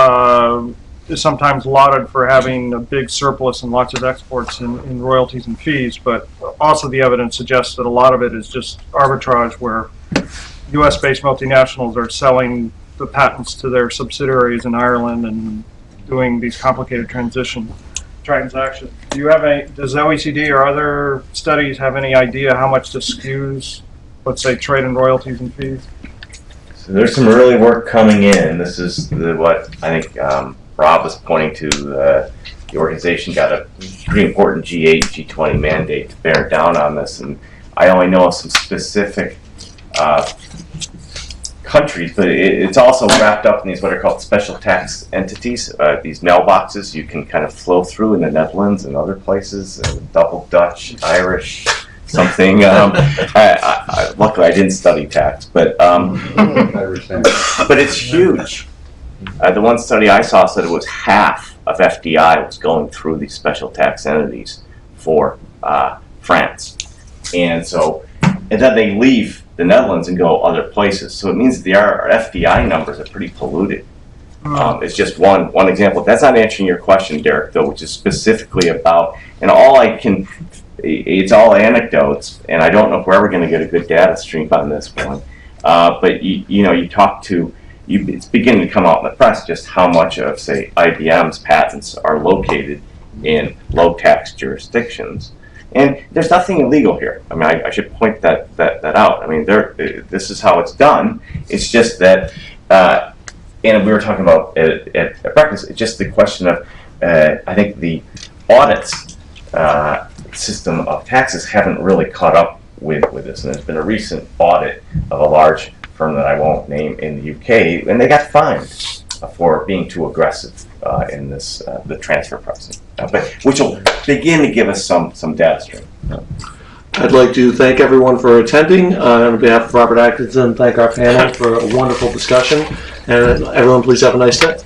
Is sometimes lauded for having a big surplus and lots of exports in royalties and fees, but also the evidence suggests that a lot of it is just arbitrage where U.S.-based multinationals are selling the patents to their subsidiaries in Ireland and doing these complicated transactions. Do you have does the OECD or other studies have any idea how much this skews, let's say, trade and royalties and fees? So there's some early work coming in. This is what I think Rob was pointing to. The organization got a pretty important G8, G20 mandate to bear down on this, and I only know of some specific countries, but it's also wrapped up in these what are called special tax entities, these mailboxes you can kind of flow through in the Netherlands and other places, double Dutch, Irish, something. Luckily I didn't study tax, but it's huge. The one study I saw said it was half of FDI was going through these special tax entities for France, and then they leave the Netherlands and go other places. So it means that our FDI numbers are pretty polluted. It's just one example. That's not answering your question, Derek, though, which is specifically about, and it's all anecdotes, and I don't know if we're ever going to get a good data stream on this one. But it's beginning to come out in the press just how much of, say, IBM's patents are located in low tax jurisdictions. And there's nothing illegal here. I mean, I should point that out. I mean, this is how it's done. It's just that, and we were talking about at breakfast, it's just the question of, I think the audits system of taxes haven't really caught up with this. And there's been a recent audit of a large firm that I won't name in the UK, and they got fined for being too aggressive in this the transfer process, which will begin to give us some data stream. I'd like to thank everyone for attending. On behalf of Robert Atkinson, thank our panel for a wonderful discussion, and everyone please have a nice day.